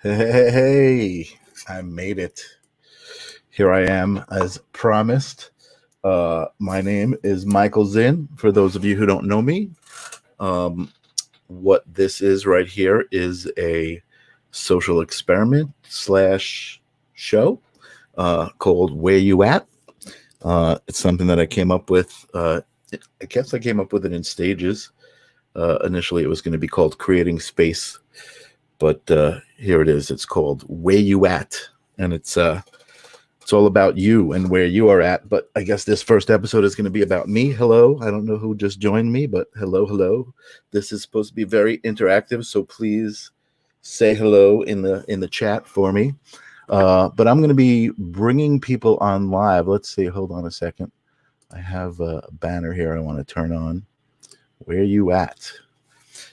Hey, I made it. Here I am as promised. My name is Michael Zinn. For those of you who don't know me, um, what this is right here is a social experiment slash show called Where You At? It's something that I came up with. I guess I came up with it in stages. Initially, it was going to be called Creating Space, but here it is. It's called Where You At? And it's all about you and where you are at. But I guess this first episode is going to be about me. Hello. I don't know who just joined me, but hello. This is supposed to be very interactive, so please say hello in the chat for me. But I'm going to be bringing people on live. Let's see. Hold on a second. I have a banner here I want to turn on. Where you at?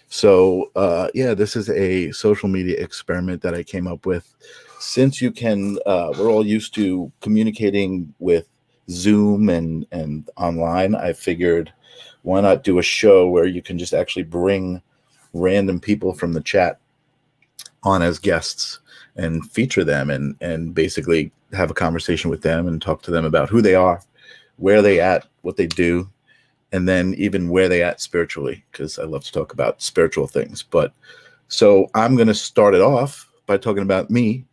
So, this is a social media experiment that I came up with. Since we're all used to communicating with Zoom and online, I figured why not do a show where you can just actually bring random people from the chat on as guests and feature them and basically have a conversation with them and talk to them about who they are, where they at, what they do, and then even where they at spiritually, because I love to talk about spiritual things. But so I'm going to start it off by talking about me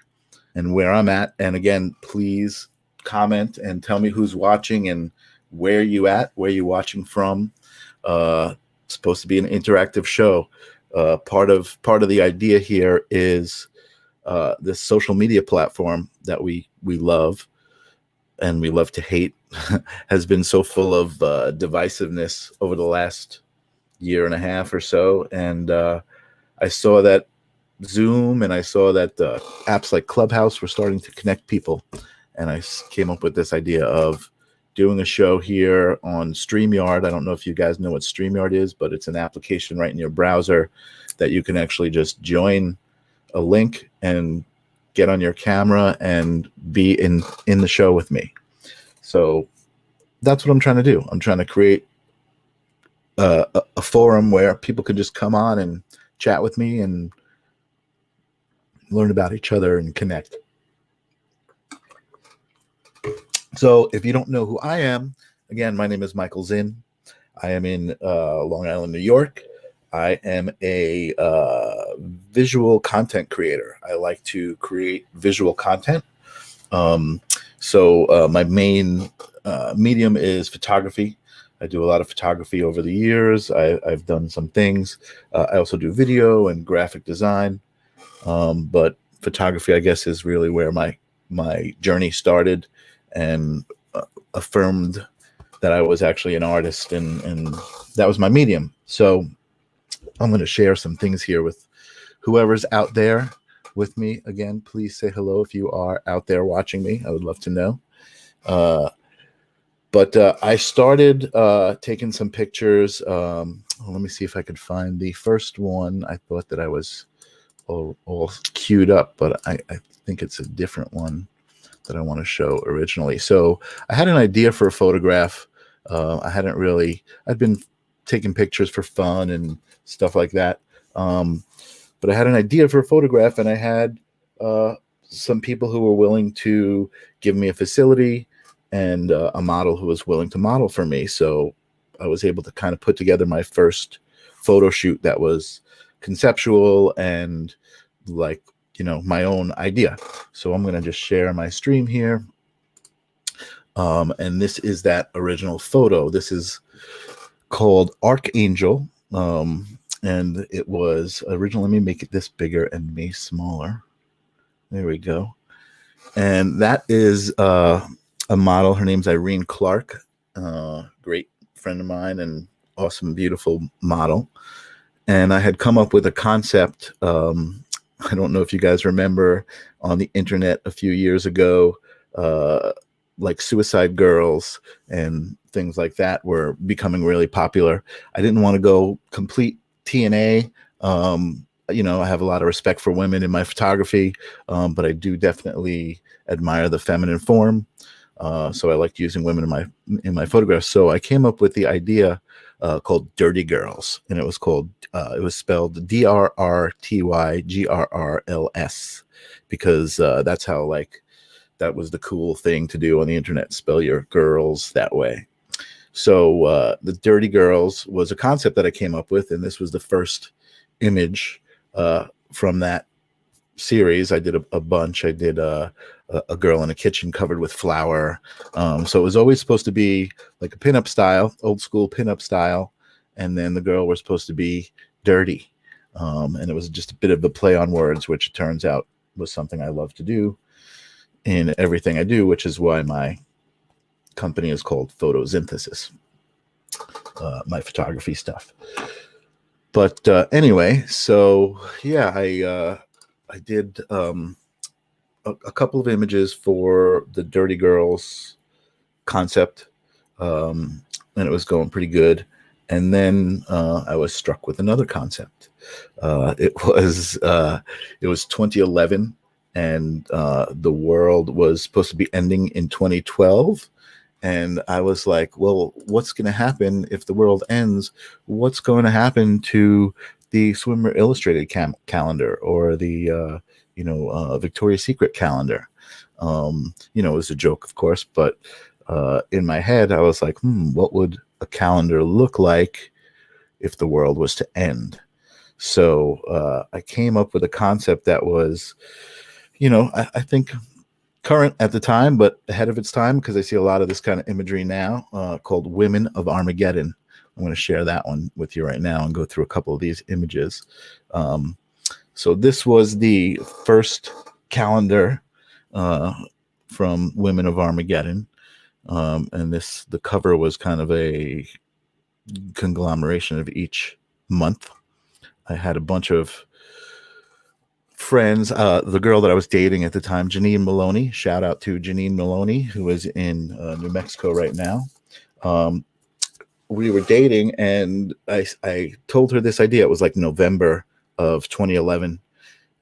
and where I'm at. And again, please comment and tell me who's watching and where you at, where you watching from. It's supposed to be an interactive show. Part of the idea here is this social media platform that we love and we love to hate has been so full of divisiveness over the last year and a half or so. And I saw that Zoom and I saw that apps like Clubhouse were starting to connect people. And I came up with this idea of doing a show here on StreamYard. I don't know if you guys know what StreamYard is, but it's an application right in your browser that you can actually just join a link and get on your camera and be in the show with me. So that's what I'm trying to do. I'm trying to create a forum where people can just come on and chat with me and learn about each other and connect. So if you don't know who I am, again, my name is Michael Zinn. I am in Long Island, New York. I am a visual content creator. I like to create visual content. So my main medium is photography. I do a lot of photography over the years. I've done some things. I also do video and graphic design. But photography, I guess, is really where my journey started and affirmed that I was actually an artist, and that was my medium. So I'm going to share some things here with whoever's out there with me. Again, please say hello if you are out there watching me. I would love to know. But I started taking some pictures. Let me see if I could find the first one. I thought that I was all queued up, but I think it's a different one that I want to show originally. So I had an idea for a photograph. I'd been taking pictures for fun and stuff like that. But I had an idea for a photograph, and I had some people who were willing to give me a facility and a model who was willing to model for me. So I was able to kind of put together my first photo shoot that was conceptual and like, my own idea. So I'm going to just share my stream here. And this is that original photo. This is called Archangel. And it was originally, let me make it this bigger and me smaller. There we go. And that is a model. Her name's Irene Clark. Great friend of mine and awesome, beautiful model. And I had come up with a concept. I don't know if you guys remember on the internet a few years ago, like suicide girls and things like that were becoming really popular. I didn't want to go complete TNA. I have a lot of respect for women in my photography, but I do definitely admire the feminine form. So I liked using women in my photographs. So I came up with the idea called Dirty Girls, and it was spelled DRRTYGRRLS, because that's how, like, that was the cool thing to do on the internet, spell your girls that way. So the Dirty Girls was a concept that I came up with, and this was the first image from that series. I did a bunch. I did a girl in a kitchen covered with flour. So it was always supposed to be like a pinup style, old school pinup style, and then the girl was supposed to be dirty. And it was just a bit of a play on words, which it turns out was something I love to do in everything I do, which is why my company is called Photosynthesis, my photography stuff. But anyway, so yeah, I did a couple of images for the Dirty Girls concept, and it was going pretty good. And then I was struck with another concept. It was 2011, and the world was supposed to be ending in 2012. And I was like, well, what's going to happen if the world ends? What's going to happen to the Swimmer Illustrated calendar, or the Victoria's Secret calendar? It was a joke, of course, but in my head, I was like, what would a calendar look like if the world was to end? So I came up with a concept that was, I think current at the time, but ahead of its time, because I see a lot of this kind of imagery now, called Women of Armageddon. I'm going to share that one with you right now and go through a couple of these images. So this was the first calendar from Women of Armageddon. And the cover was kind of a conglomeration of each month. I had a bunch of friends. The girl that I was dating at the time, Janine Maloney, shout out to Janine Maloney, who is in New Mexico right now. We were dating, and I told her this idea. It was like November of 2011.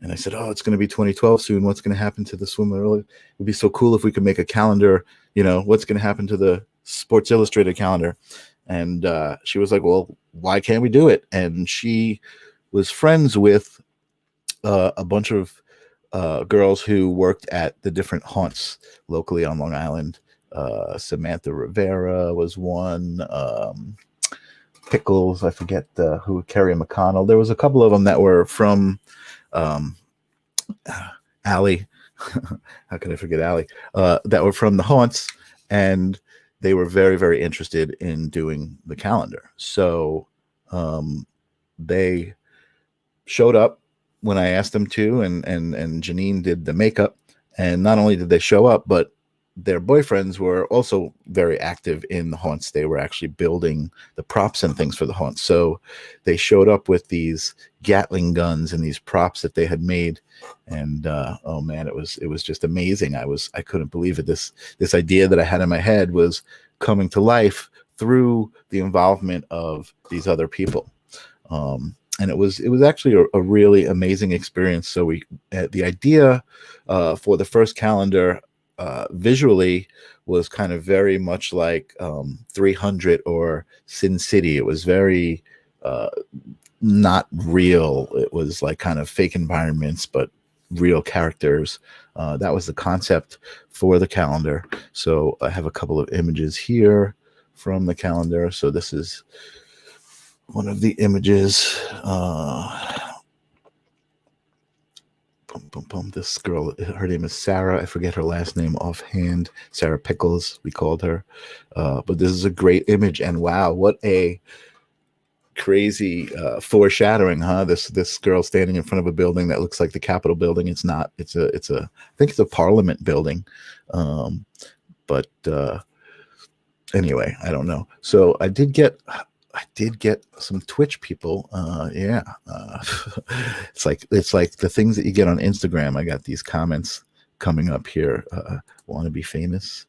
And I said, oh, it's going to be 2012 soon. What's going to happen to the swimmer? It would be so cool if we could make a calendar. What's going to happen to the Sports Illustrated calendar? And she was like, well, why can't we do it? And she was friends with a bunch of girls who worked at the different haunts locally on Long Island. Samantha Rivera was one. Pickles, I forget who, Carrie McConnell. There was a couple of them that were from Allie. How can I forget Allie? That were from the haunts, and they were very, very interested in doing the calendar. So they showed up when I asked them to, and Janine did the makeup. And not only did they show up, but their boyfriends were also very active in the haunts. They were actually building the props and things for the haunts. So they showed up with these Gatling guns and these props that they had made. And oh man, it was just amazing. I couldn't believe it. This idea that I had in my head was coming to life through the involvement of these other people. And it was actually a really amazing experience. So the idea for the first calendar visually was kind of very much like 300 or Sin City. It was very not real. It was like kind of fake environments, but real characters. That was the concept for the calendar. So I have a couple of images here from the calendar. So this is one of the images. This girl, her name is Sarah. I forget her last name offhand. Sarah Pickles, we called her. But this is a great image, and wow, what a crazy foreshadowing, huh? This girl standing in front of a building that looks like the Capitol building. It's not. I think it's a Parliament building. But anyway, I don't know. So I did get some Twitch people. It's like the things that you get on Instagram. I got these comments coming up here. Want to be famous?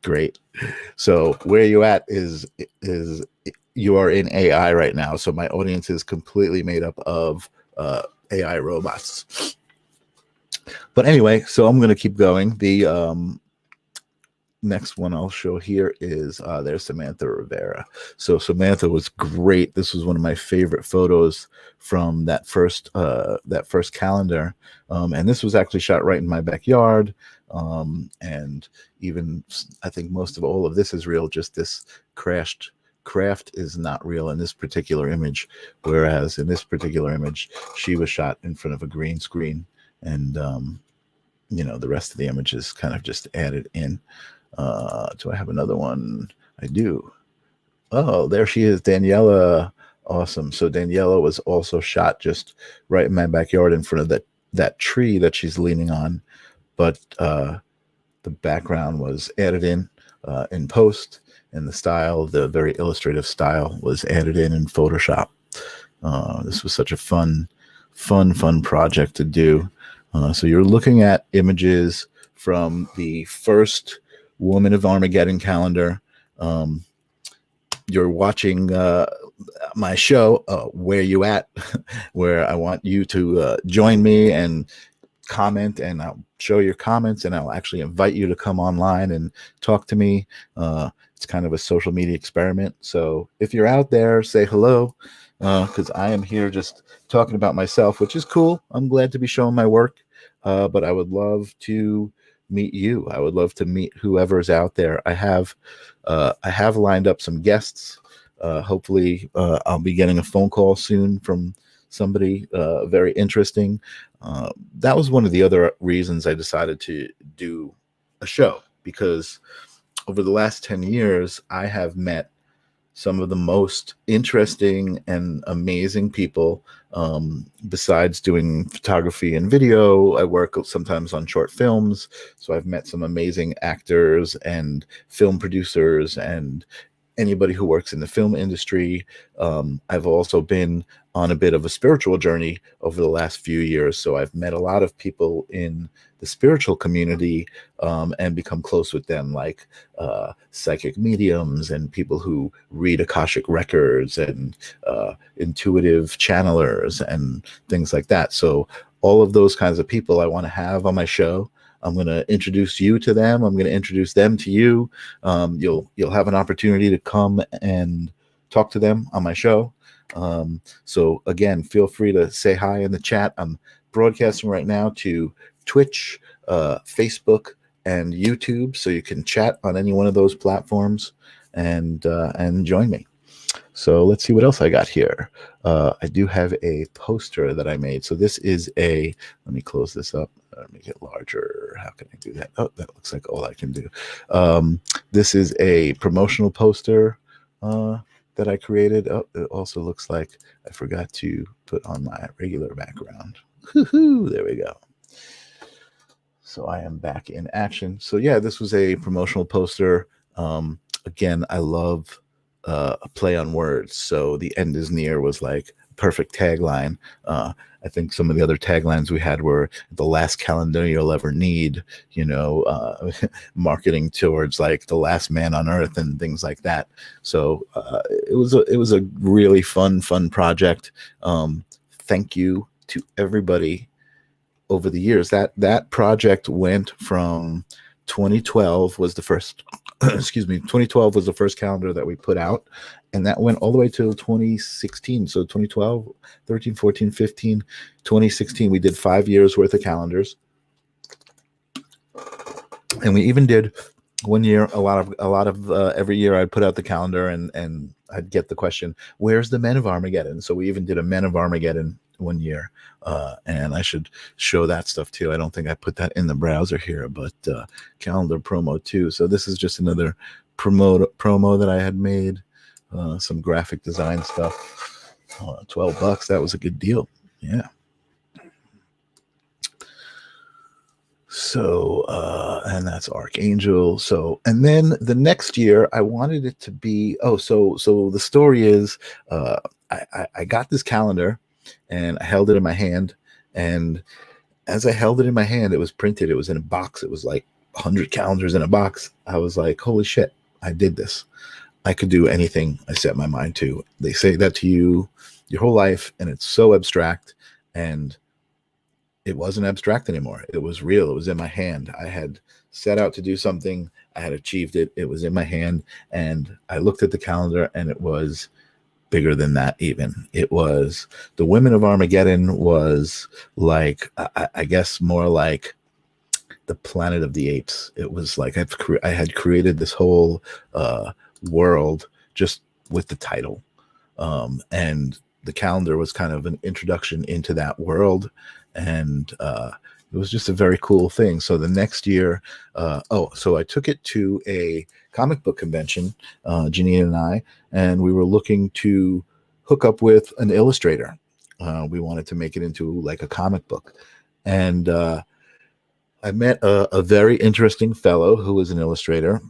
Great. So where you at is you are in AI right now. So my audience is completely made up of AI robots. But anyway, so I'm going to keep going. next one I'll show here is there's Samantha Rivera. So Samantha was great. This was one of my favorite photos from that first calendar, and this was actually shot right in my backyard. And even I think most of all of this is real. Just this crashed craft is not real in this particular image, whereas in this particular image she was shot in front of a green screen, and the rest of the image is kind of just added in. Do I have another one? I do. Oh, there she is, Daniela. Awesome. So Daniela was also shot just right in my backyard in front of that tree that she's leaning on, but the background was added in post, and the very illustrative style was added in Photoshop. This was such a fun project to do. So you're looking at images from the first Woman of Armageddon calendar. You're watching my show, Where You At, where I want you to join me and comment, and I'll show your comments, and I'll actually invite you to come online and talk to me. It's kind of a social media experiment. So if you're out there, say hello, because I am here just talking about myself, which is cool. I'm glad to be showing my work, but I would love to meet you. I would love to meet whoever's out there. I have lined up some guests. Hopefully, I'll be getting a phone call soon from somebody very interesting. That was one of the other reasons I decided to do a show, because over the last 10 years, I have met some of the most interesting and amazing people. Besides doing photography and video, I work sometimes on short films. So I've met some amazing actors and film producers and anybody who works in the film industry. I've also been on a bit of a spiritual journey over the last few years. So I've met a lot of people in the spiritual community, and become close with them, like psychic mediums and people who read Akashic records and intuitive channelers and things like that. So all of those kinds of people I want to have on my show. I'm going to introduce you to them. I'm going to introduce them to you. You'll have an opportunity to come and talk to them on my show. So again, feel free to say hi in the chat. I'm broadcasting right now to Twitch, Facebook, and YouTube, so you can chat on any one of those platforms and join me. So let's see what else I got here. I do have a poster that I made. So this is let me close this up, make it larger. How can I do that? Oh, that looks like all I can do. This is a promotional poster that I created. Oh, it also looks like I forgot to put on my regular background. Woo-hoo, there we go. So I am back in action. So yeah, this was a promotional poster. Again, I love a play on words. So the end is near was like perfect tagline. I think some of the other taglines we had were the last calendar you'll ever need, marketing towards like the last man on earth and things like that. So it was a really fun project. Thank you to everybody over the years. That project went from 2012 was the first 2012 was the first calendar that we put out, and that went all the way to 2016. So 2012, 13, 14, 15, 2016, we did 5 years worth of calendars. And we even did one year, a lot of every year I'd put out the calendar and I'd get the question, where's the Men of Armageddon? So we even did a Men of Armageddon one year. And I should show that stuff too. I don't think I put that in the browser here, but calendar promo too. So this is just another promo that I had made, some graphic design stuff. $12, that was a good deal. Yeah. So, and that's Archangel. So, and then the next year I wanted it to be, so the story is, I got this calendar and I held it in my hand, and as I held it in my hand, it was printed. It was in a box. It was like 100 calendars in a box. I was like, holy shit, I did this. I could do anything I set my mind to. They say that to you your whole life, and it's so abstract. And it wasn't abstract anymore. It was real. It was in my hand. I had set out to do something. I had achieved it. It was in my hand. And I looked at the calendar, and it was bigger than that. Even it was the Women of Armageddon was like, I guess more like the Planet of the Apes. It was like I had created this whole world just with the title, and the calendar was kind of an introduction into that world, and it was just a very cool thing. So the next year, so I took it to a comic book convention, Janine and I, and we were looking to hook up with an illustrator. We wanted to make it into like a comic book, and I met a very interesting fellow who was an illustrator.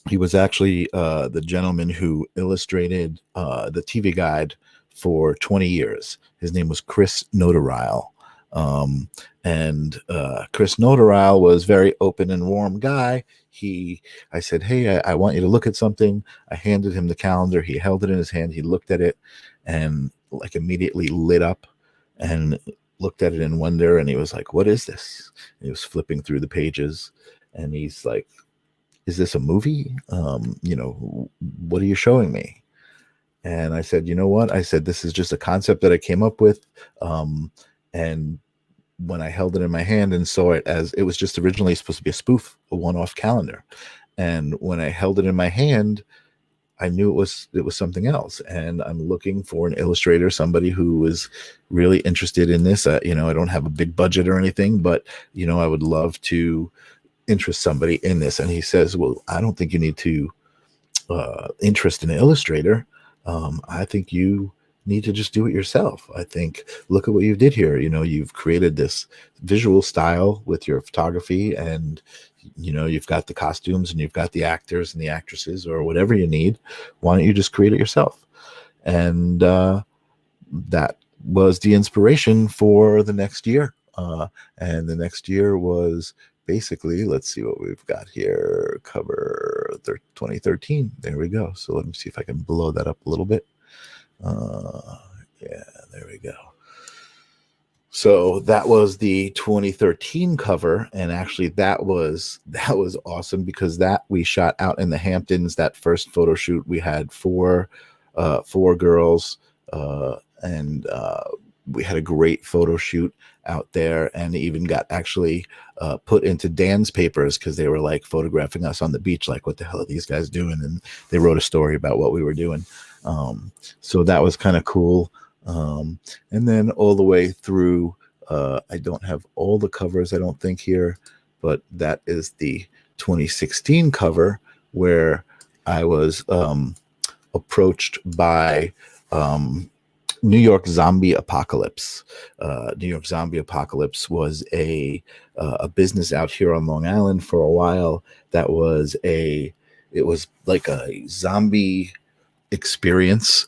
He was actually the gentleman who illustrated the TV guide for 20 years. His name was Chris Notarile. And Chris Notarile was very open and warm guy. I said, hey, I want you to look at something. I handed him the calendar. He held it in his hand. He looked at it and like immediately lit up and looked at it in wonder. And he was like, what is this? And he was flipping through the pages, and he's like, is this a movie? What are you showing me? And I said, you know what? I said, this is just a concept that I came up with. And when I held it in my hand and saw it, as it was just originally supposed to be a spoof, a one-off calendar. And when I held it in my hand, I knew it was something else. And I'm looking for an illustrator, somebody who was really interested in this. I don't have a big budget or anything, but I would love to interest somebody in this. And he says, well, I don't think you need to interest an illustrator. I think you need to just do it yourself. I think, look at what you did here. You've created this visual style with your photography, and you've got the costumes, and you've got the actors and the actresses, or whatever you need. Why don't you just create it yourself? And that was the inspiration for the next year. And the next year was basically, let's see what we've got here, cover 2013. There we go. So let me see if I can blow that up a little bit. Yeah, there we go. So that was the 2013 cover, and actually that was awesome, because that we shot out in the Hamptons. That first photo shoot, we had four girls, and we had a great photo shoot out there, and even got actually put into Dan's papers, because they were like photographing us on the beach, like, what the hell are these guys doing? And they wrote a story about what we were doing. So that was kind of cool. And then all the way through, I don't have all the covers, I don't think, here, but that is the 2016 cover, where I was approached by New York Zombie Apocalypse. New York Zombie Apocalypse was a business out here on Long Island for a while. It was like a zombie experience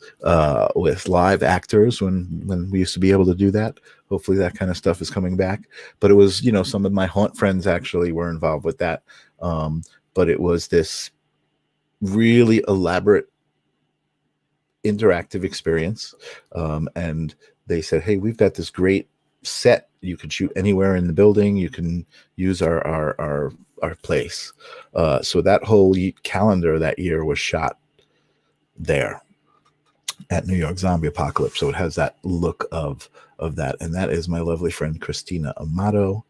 with live actors when we used to be able to do that. Hopefully that kind of stuff is coming back. But it was, some of my haunt friends actually were involved with that. But it was this really elaborate interactive experience. And they said, hey, we've got this great set. You can shoot anywhere in the building. You can use our place. So that whole calendar that year was shot there at New York Zombie Apocalypse. So it has that look of that. And that is my lovely friend, Christina Amato.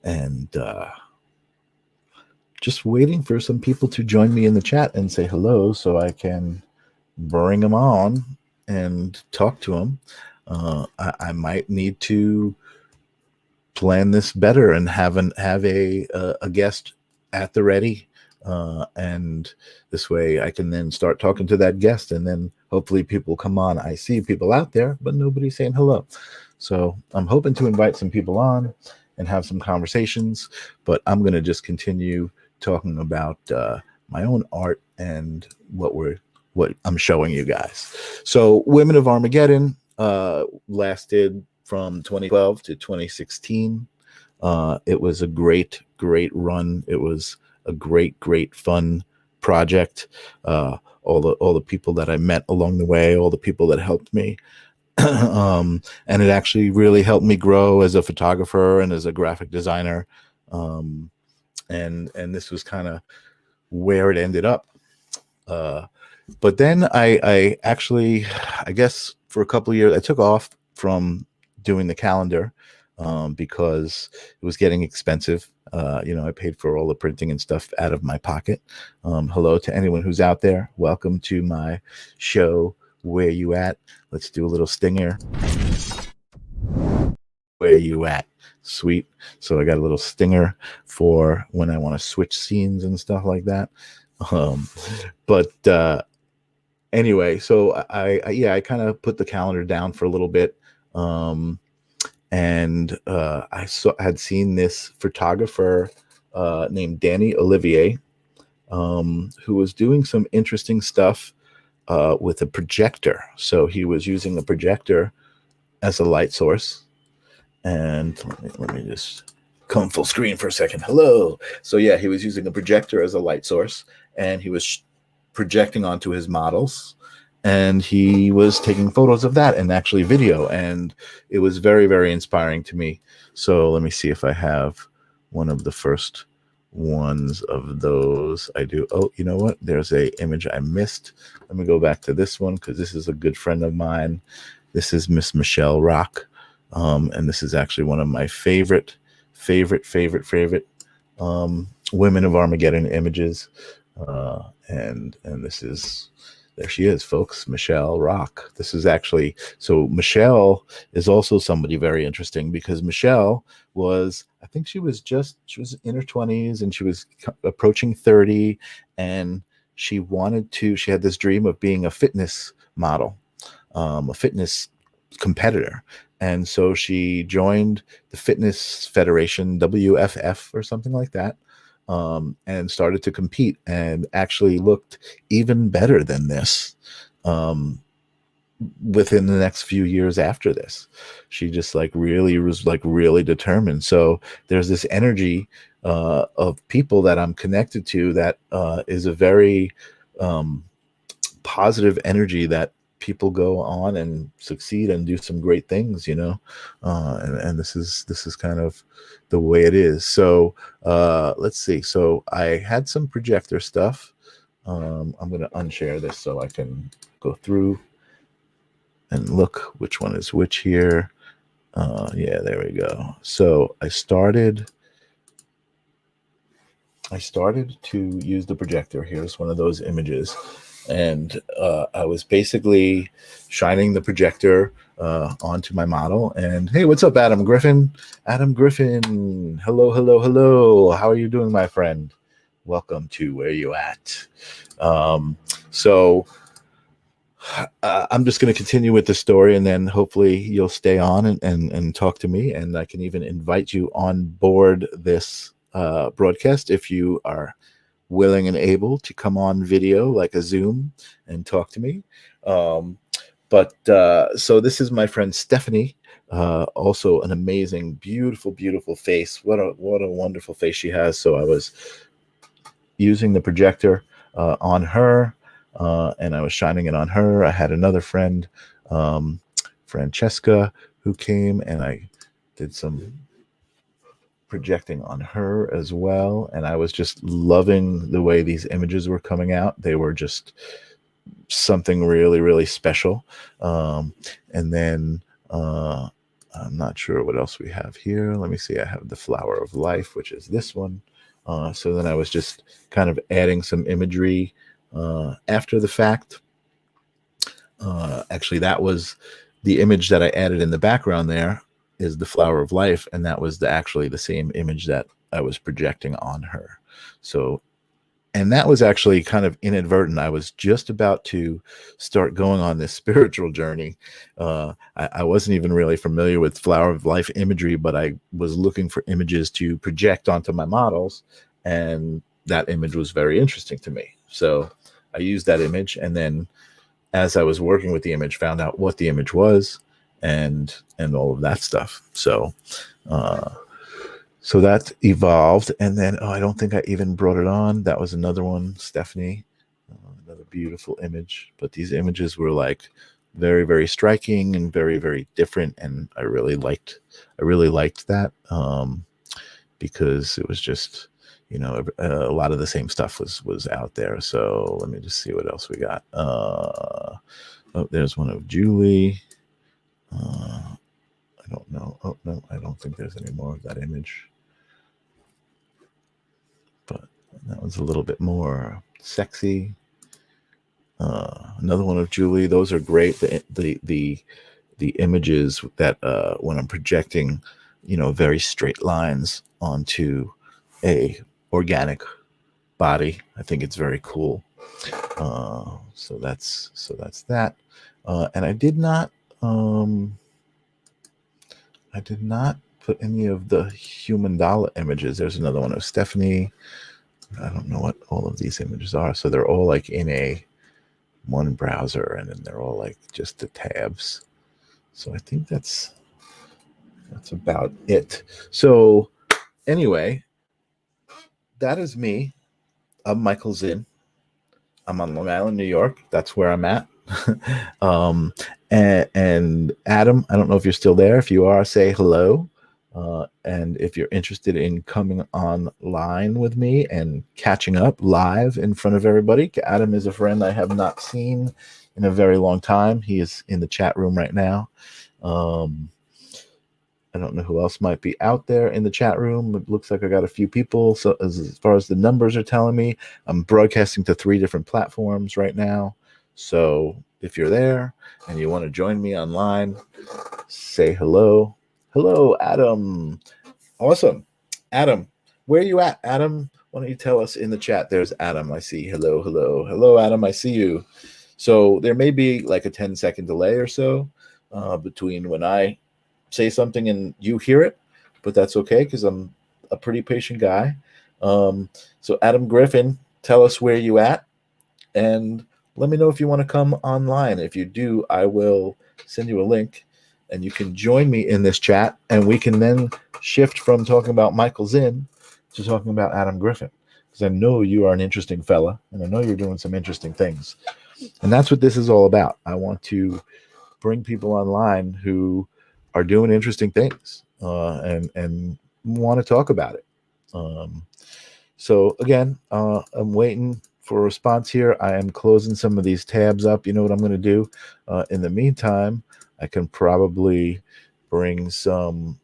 And just waiting for some people to join me in the chat and say hello, so I can bring them on and talk to them. I might need to plan this better and have a guest at the ready. And this way I can then start talking to that guest, and then hopefully people come on. I see people out there, but nobody's saying hello. So I'm hoping to invite some people on and have some conversations, but I'm going to just continue talking about my own art and what I'm showing you guys. So Women of Armageddon lasted from 2012 to 2016. It was a great run. It was a great fun project. All the people that I met along the way, all the people that helped me, And it actually really helped me grow as a photographer and as a graphic designer. Um, and this was kind of where it ended up. Uh, but then I actually, I guess for a couple of years, I took off from doing the calendar because it was getting expensive. I paid for all the printing and stuff out of my pocket. Hello to anyone who's out there. Welcome to my show. Where you at? Let's do a little stinger. Where you at? Sweet. So I got a little stinger for when I want to switch scenes and stuff like that. Um, but anyway, so I kind of put the calendar down for a little bit. And had seen this photographer named Danny Olivier, who was doing some interesting stuff with a projector. So he was using a projector as a light source. And let me just come full screen for a second. Hello. So yeah, he was using a projector as a light source, and he was projecting onto his models, and he was taking photos of that and actually video, and it was very, very inspiring to me. So let me see if I have one of the first ones of those. I do. Oh, you know what? There's a image I missed. Let me go back to this one because this is a good friend of mine. This is Miss Michelle Rock. And this is actually one of my favorite women of Armageddon images. And this is, there she is, folks, Michelle Rock. This is actually, so Michelle is also somebody very interesting because Michelle was, I think she was in her 20s and she was approaching 30, and she had this dream of being a fitness model, a fitness competitor. And so she joined the Fitness Federation, WFF or something like that, and started to compete, and actually looked even better than this within the next few years after this. She just really determined. So there's this energy of people that I'm connected to that is a very positive energy, that people go on and succeed and do some great things, and this is kind of the way it is. So let's see. So I had some projector stuff. I'm going to unshare this so I can go through and look which one is which here. Yeah, there we go. So I started to use the projector. Here's one of those images. And I was basically shining the projector onto my model. And hey, what's up, Adam Griffin? Adam Griffin, hello, hello, hello. How are you doing, my friend? Welcome to Where You At. So I'm just going to continue with the story, and then hopefully you'll stay on and talk to me, and I can even invite you on board this broadcast if you are willing and able to come on video like a Zoom and talk to me. But so this is my friend Stephanie, also an amazing, beautiful, beautiful face. What a wonderful face she has. So I was using the projector on her, and I was shining it on her. I had another friend, Francesca, who came, and I did some projecting on her as well, and I was just loving the way these images were coming out. They were just something really, really special. And then I'm not sure what else we have here. Let me see. I have the Flower of Life, which is this one. So then I was just kind of adding some imagery after the fact. Actually, that was the image that I added in the background there, is the Flower of Life, and that was actually the same image that I was projecting on her. So, and that was actually kind of inadvertent. I was just about to start going on this spiritual journey. I wasn't even really familiar with Flower of Life imagery, but I was looking for images to project onto my models, and that image was very interesting to me. So I used that image, and then as I was working with the image, found out what the image was, and all of that stuff. So so that evolved, and then I don't think I even brought it on. That was another one, Stephanie, another beautiful image. But these images were like very, very striking and very, very different. And I really liked that, because it was just, a lot of the same stuff was out there. So let me just see what else we got. Oh, there's one of Julie. I don't know. Oh no, I don't think there's any more of that image. But that was a little bit more sexy. Another one of Julie. Those are great. The images that, when I'm projecting, very straight lines onto a organic body, I think it's very cool. So that's that. And I did not put any of the human dollar images. There's another one of Stephanie. I don't know what all of these images are. So they're all like in one browser, and then they're all like just the tabs. So I think that's about it. So anyway, that is me. I'm Michael Zinn. I'm on Long Island, New York. That's where I'm at. um, and Adam, I don't know if you're still there. If you are, say hello. And if you're interested in coming online with me and catching up live in front of everybody, Adam is a friend I have not seen in a very long time. He is in the chat room right now. I don't know who else might be out there in the chat room. It looks like I got a few people. So as far as the numbers are telling me, I'm broadcasting to 3 different platforms right now. So if you're there and you want to join me online, say hello. Hello, Adam. Awesome. Adam, where are you at? Adam, why don't you tell us in the chat? There's Adam. I see. Hello, hello. Hello, Adam. I see you. So there may be like a 10-second delay or so between when I say something and you hear it, but that's okay because I'm a pretty patient guy. So Adam Griffin, tell us where you at, and let me know if you want to come online. If you do, I will send you a link, and you can join me in this chat, and we can then shift from talking about Michael Zinn to talking about Adam Griffin, because I know you are an interesting fella, and I know you're doing some interesting things, and that's what this is all about. I want to bring people online who are doing interesting things, and want to talk about it. So again, I'm waiting for a response here. I am closing some of these tabs up. You know what I'm going to do? In the meantime, I can probably bring some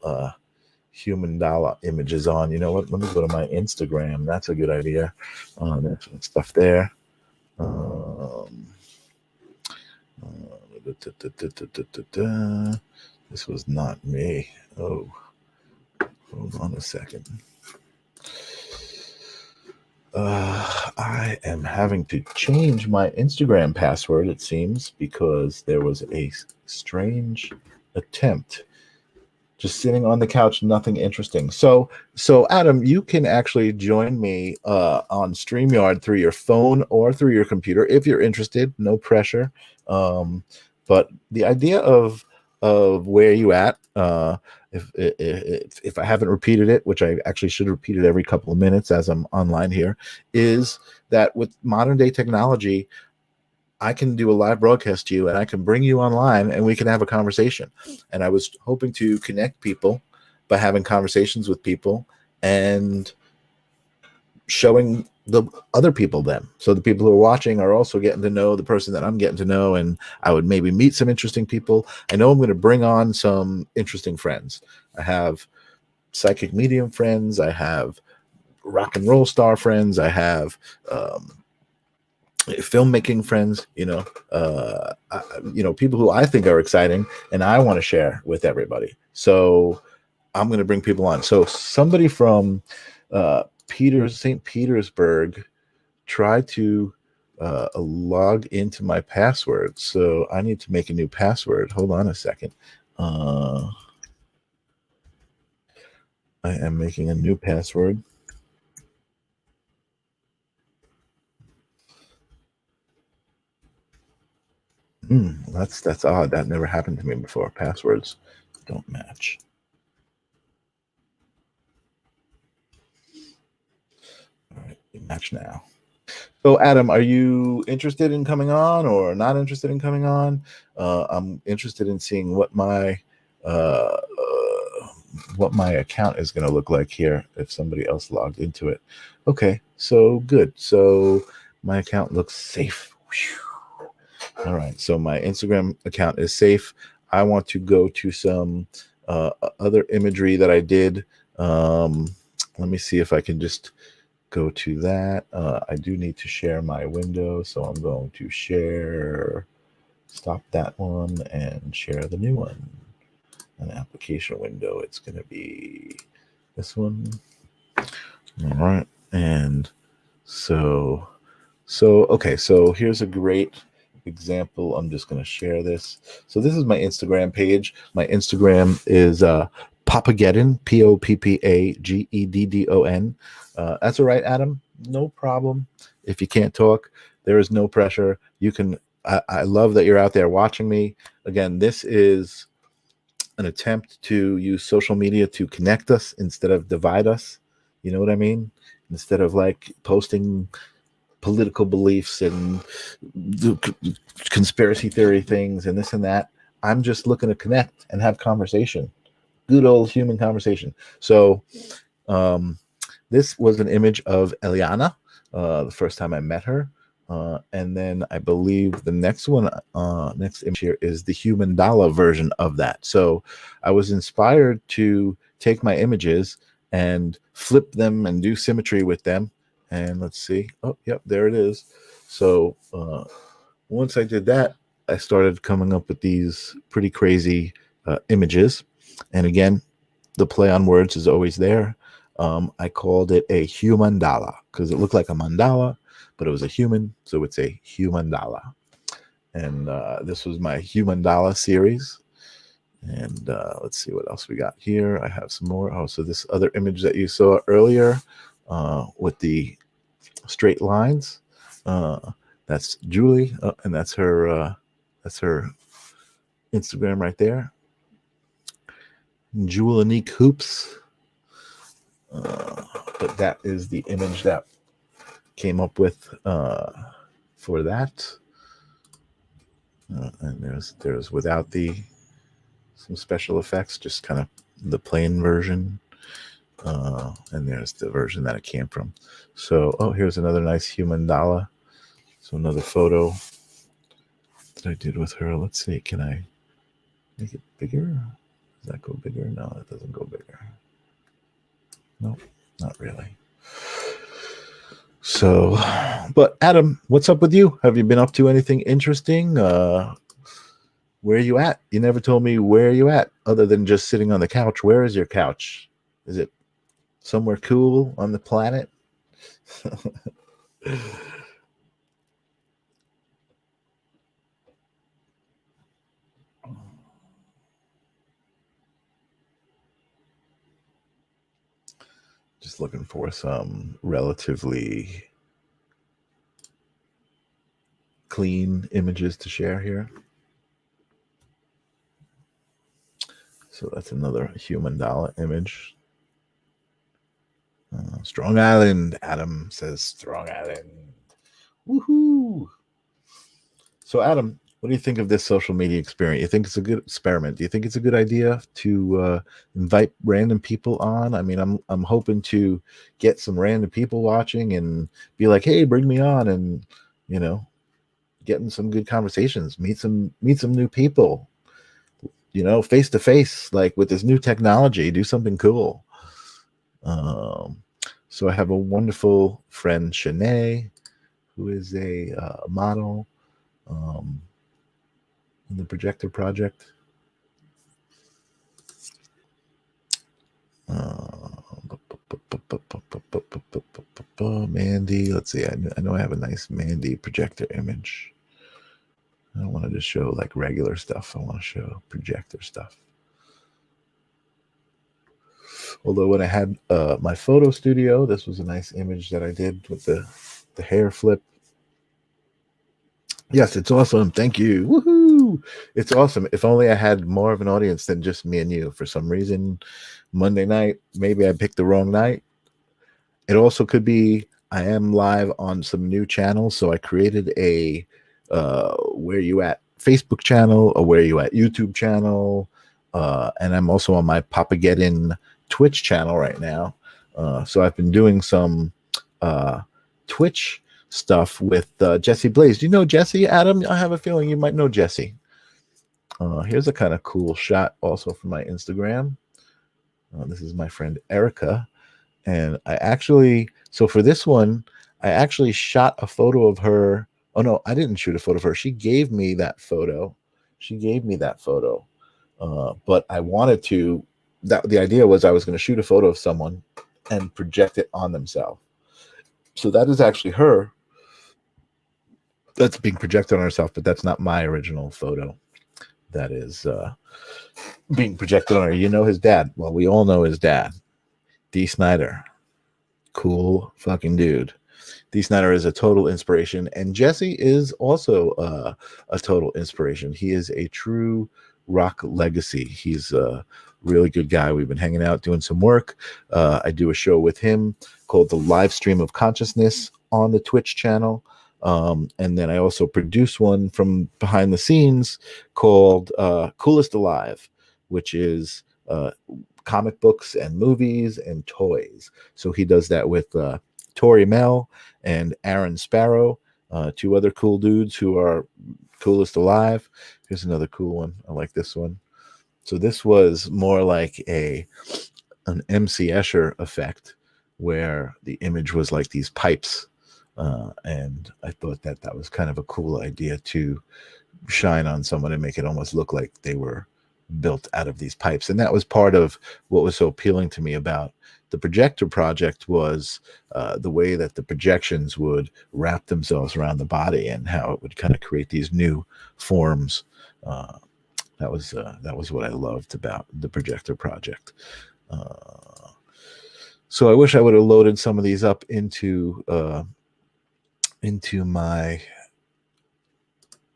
human dollar images on. You know what? Let me go to my Instagram. That's a good idea. There's some stuff there. This was not me. Oh, hold on a second. I am having to change my Instagram password, it seems, because there was a strange attempt. Just sitting on the couch, nothing interesting. So Adam, you can actually join me on StreamYard through your phone or through your computer if you're interested. No pressure. But the idea of where you at, if I haven't repeated it, which I actually should repeat it every couple of minutes as I'm online here, is that with modern day technology, I can do a live broadcast to you, and I can bring you online, and we can have a conversation. And I was hoping to connect people by having conversations with people and showing the other people them. So the people who are watching are also getting to know the person that I'm getting to know, and I would maybe meet some interesting people. I know I'm going to bring on some interesting friends. I have psychic medium friends. I have rock and roll star friends. I have filmmaking friends, people who I think are exciting and I want to share with everybody. So I'm going to bring people on. So somebody from St. Petersburg tried to log into my password. So I need to make a new password. Hold on a second. I am making a new password. That's odd. That never happened to me before. Passwords don't match. All right, match now. So, Adam, are you interested in coming on or not interested in coming on? I'm interested in seeing uh, what my account is going to look like here if somebody else logged into it. Okay, so good. So my account looks safe. Whew. All right, so my Instagram account is safe. I want to go to some other imagery that I did. Let me see if I can just go to that. I do need to share my window, so I'm going to share, stop that one, and share the new one. An application window. It's going to be this one. All right, and so okay. So here's a great example. I'm just going to share this. So this is my Instagram page. My Instagram is Poppageddon, Poppageddon. That's all right, Adam. No problem. If you can't talk, there is no pressure. You can. I love that you're out there watching me. Again, this is an attempt to use social media to connect us instead of divide us. You know what I mean? Instead of like posting political beliefs and conspiracy theory things and this and that, I'm just looking to connect and have conversation. Good old human conversation. So, this was an image of Eliana, the first time I met her. And then I believe the next one, next image here is the human dollar version of that. So I was inspired to take my images and flip them and do symmetry with them. And let's see. Oh, yep, there it is. So once I did that, I started coming up with these pretty crazy images. And again, the play on words is always there. I called it a human dollar because it looked like a mandala, but it was a human, so it's a human dollar. And this was my human dollar series. And let's see what else we got here. I have some more. Oh, so this other image that you saw earlier with the straight lines, that's Julie, and that's her Instagram right there. Julanique Hoops. But that is the image that came up with for that. And there's without some special effects, just kind of the plain version. And there's the version that it came from. So, oh, here's another nice human dollar. So another photo that I did with her. Let's see, can I make it bigger? Does that go bigger? No, it doesn't go bigger. Nope, not really. So, but Adam, what's up with you? Have you been up to anything interesting? Where are you at? You never told me where are you at other than just sitting on the couch. Where is your couch? Is it somewhere cool on the planet? Just looking for some relatively clean images to share here. So that's another human dollar image. Strong Island, Adam says Strong Island. Woohoo! So, Adam, what do you think of this social media experience? You think it's a good experiment? Do you think it's a good idea to invite random people on? I mean, I'm hoping to get some random people watching and be like, hey, bring me on, and you know, getting some good conversations, meet some new people, face to face, like with this new technology, do something cool. So I have a wonderful friend, Shanae, who is a model in the Projector Project. Mandy, let's see. I know I have a nice Mandy projector image. I don't want to just show like regular stuff. I want to show projector stuff. Although when I had my photo studio, this was a nice image that I did with the hair flip. Yes, it's awesome. Thank you. Woohoo! It's awesome. If only I had more of an audience than just me and you. For some reason, Monday night, maybe I picked the wrong night. It also could be I am live on some new channels. So I created a Where You At Facebook channel, a Where You At YouTube channel, and I'm also on my Papageddon Twitch channel right now. So I've been doing some Twitch stuff with Jesse Blaze. Do you know Jesse, Adam? I have a feeling you might know Jesse. Here's a kind of cool shot also from my Instagram. This is my friend Erica. And so for this one, I actually shot a photo of her. Oh, no, I didn't shoot a photo of her. She gave me that photo. But I wanted to, the idea was I was going to shoot a photo of someone and project it on themselves. So that is actually her. That's being projected on herself, but that's not my original photo. That is being projected on her. You know his dad. Well, we all know his dad, Dee Snider. Cool fucking dude. Dee Snider is a total inspiration, and Jesse is also a total inspiration. He is a true rock legacy. He's a really good guy. We've been hanging out doing some work. I do a show with him called The Live Stream of Consciousness on the Twitch channel. And then I also produce one from behind the scenes called Coolest Alive, which is comic books and movies and toys. So he does that with Tori Mel and Aaron Sparrow, two other cool dudes who are coolest alive. Here's another cool one. I like this one. So this was more like an MC Escher effect, where the image was like these pipes. And I thought that was kind of a cool idea to shine on someone and make it almost look like they were built out of these pipes. And that was part of what was so appealing to me about the projector project, was the way that the projections would wrap themselves around the body and how it would kind of create these new forms. That was what I loved about the projector project. So I wish I would have loaded some of these up into my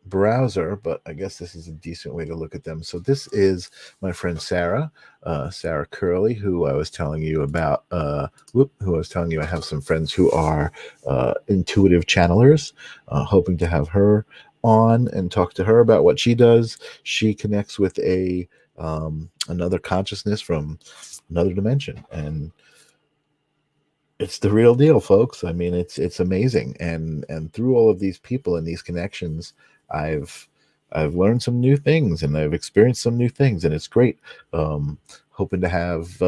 browser, but I guess this is a decent way to look at them. So this is my friend Sarah Curley, who I was telling you about, who I was telling you I have some friends who are intuitive channelers, hoping to have her on and talk to her about what she does. She connects with another consciousness from another dimension, and it's the real deal, folks. I mean, it's amazing. And through all of these people and these connections, I've learned some new things, and I've experienced some new things, and it's great. Hoping to have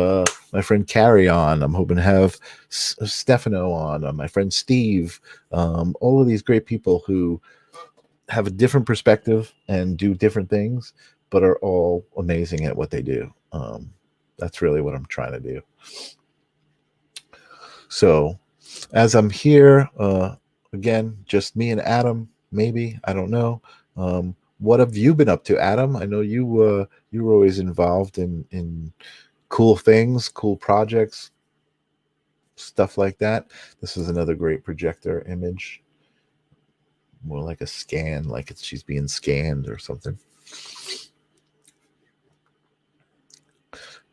my friend Carrie on. I'm hoping to have Stefano on, my friend Steve. All of these great people who have a different perspective and do different things, but are all amazing at what they do. That's really what I'm trying to do. So as I'm here, again, just me and Adam, maybe, I don't know. What have you been up to, Adam? I know you were always involved in cool things, cool projects, stuff like that. This is another great projector image. More like a scan, like she's being scanned or something.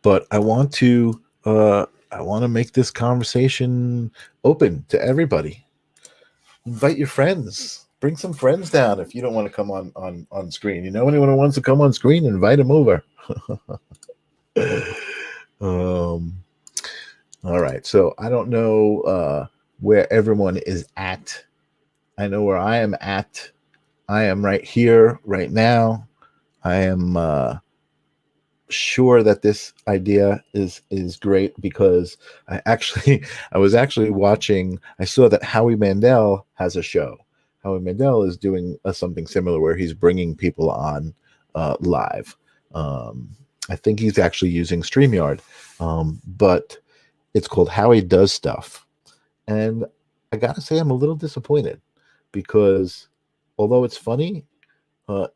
But I want to make this conversation open to everybody. Invite your friends. Bring some friends down if you don't want to come on screen. You know anyone who wants to come on screen, invite them over. All right. So I don't know where everyone is at. I know where I am at. I am right here, right now. I am sure that this idea is great, because I was actually watching. I saw that Howie Mandel has a show. Howie Mandel is doing something similar where he's bringing people on live. I think he's actually using StreamYard, but it's called Howie Does Stuff. And I gotta say, I'm a little disappointed, because although it's funny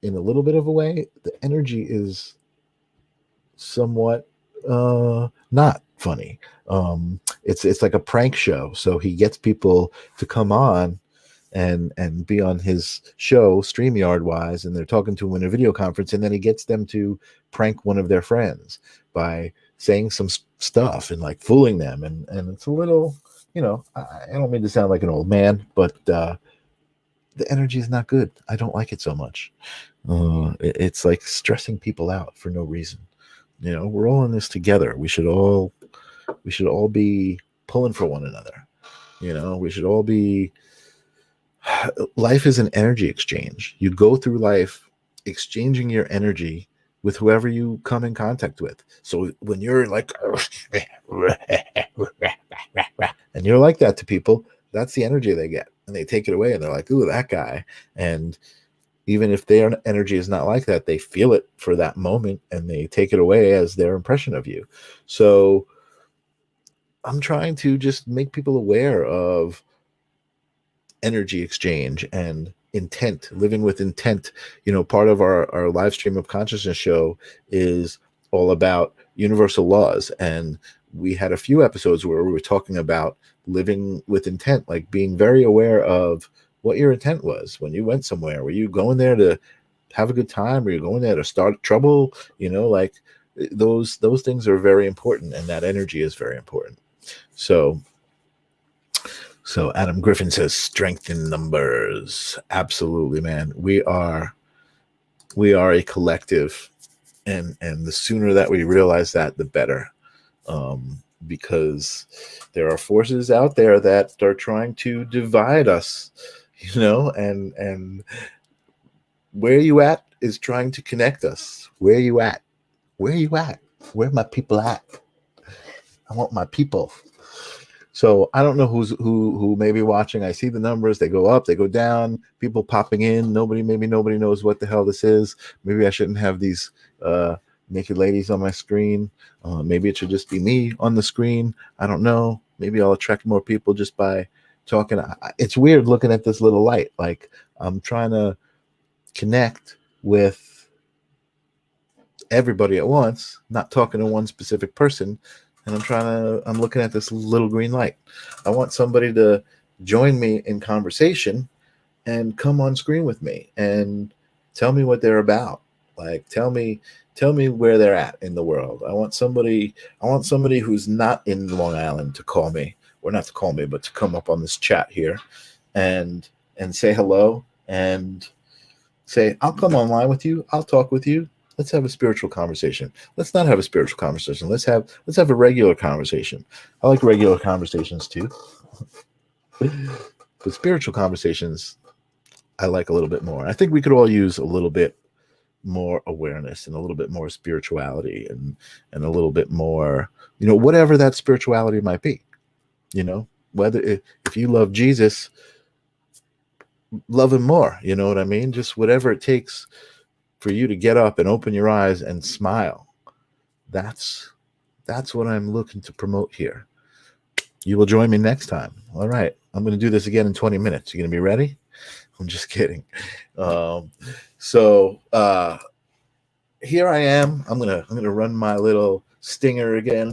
in a little bit of a way, the energy is somewhat not funny. It's like a prank show. So he gets people to come on and be on his show StreamYard wise, and they're talking to him in a video conference, and then he gets them to prank one of their friends by saying some stuff and like fooling them, and it's a little, I don't mean to sound like an old man, but the energy is not good. I don't like it so much. It's like stressing people out for no reason. We're all in this together. We should all be pulling for one another. We should all be. Life is an energy exchange. You go through life exchanging your energy with whoever you come in contact with. So when you're like, and you're like that to people, that's the energy they get, and they take it away, and they're like, "Ooh, that guy." And even if their energy is not like that, they feel it for that moment, and they take it away as their impression of you. So I'm trying to just make people aware of energy exchange and intent, living with intent. Part of our live stream of consciousness show is all about universal laws. And we had a few episodes where we were talking about living with intent, like being very aware of what your intent was when you went somewhere. Were you going there to have a good time? Were you going there to start trouble? Like those things are very important, and that energy is very important. So Adam Griffin says, strength in numbers. Absolutely, man. We are a collective, and the sooner that we realize that, the better. Because there are forces out there that are trying to divide us, and where you at is trying to connect us. Where you at? Where you at? Where my people at? I want my people. So I don't know who may be watching. I see the numbers; they go up, they go down. People popping in. Maybe nobody knows what the hell this is. Maybe I shouldn't have these naked ladies on my screen. Maybe it should just be me on the screen. I don't know. Maybe I'll attract more people just by talking. It's weird looking at this little light. Like I'm trying to connect with everybody at once, not talking to one specific person. And I'm looking at this little green light. I want somebody to join me in conversation and come on screen with me and tell me what they're about. Like, tell me where they're at in the world. I want somebody who's not in Long Island to call me, or not to call me, but to come up on this chat here and say hello and say, I'll come online with you. I'll talk with you. Let's have a spiritual conversation. Let's not have a spiritual conversation. Let's have a regular conversation. I like regular conversations too. But spiritual conversations, I like a little bit more. I think we could all use a little bit more awareness and a little bit more spirituality and a little bit more, whatever that spirituality might be. Whether if you love Jesus, love him more. You know what I mean? Just whatever it takes for you to get up and open your eyes and smile. That's what I'm looking to promote here. You will join me next time. All right. I'm going to do this again in 20 minutes. You going to be ready? I'm just kidding. So here I am. I'm going to run my little stinger again.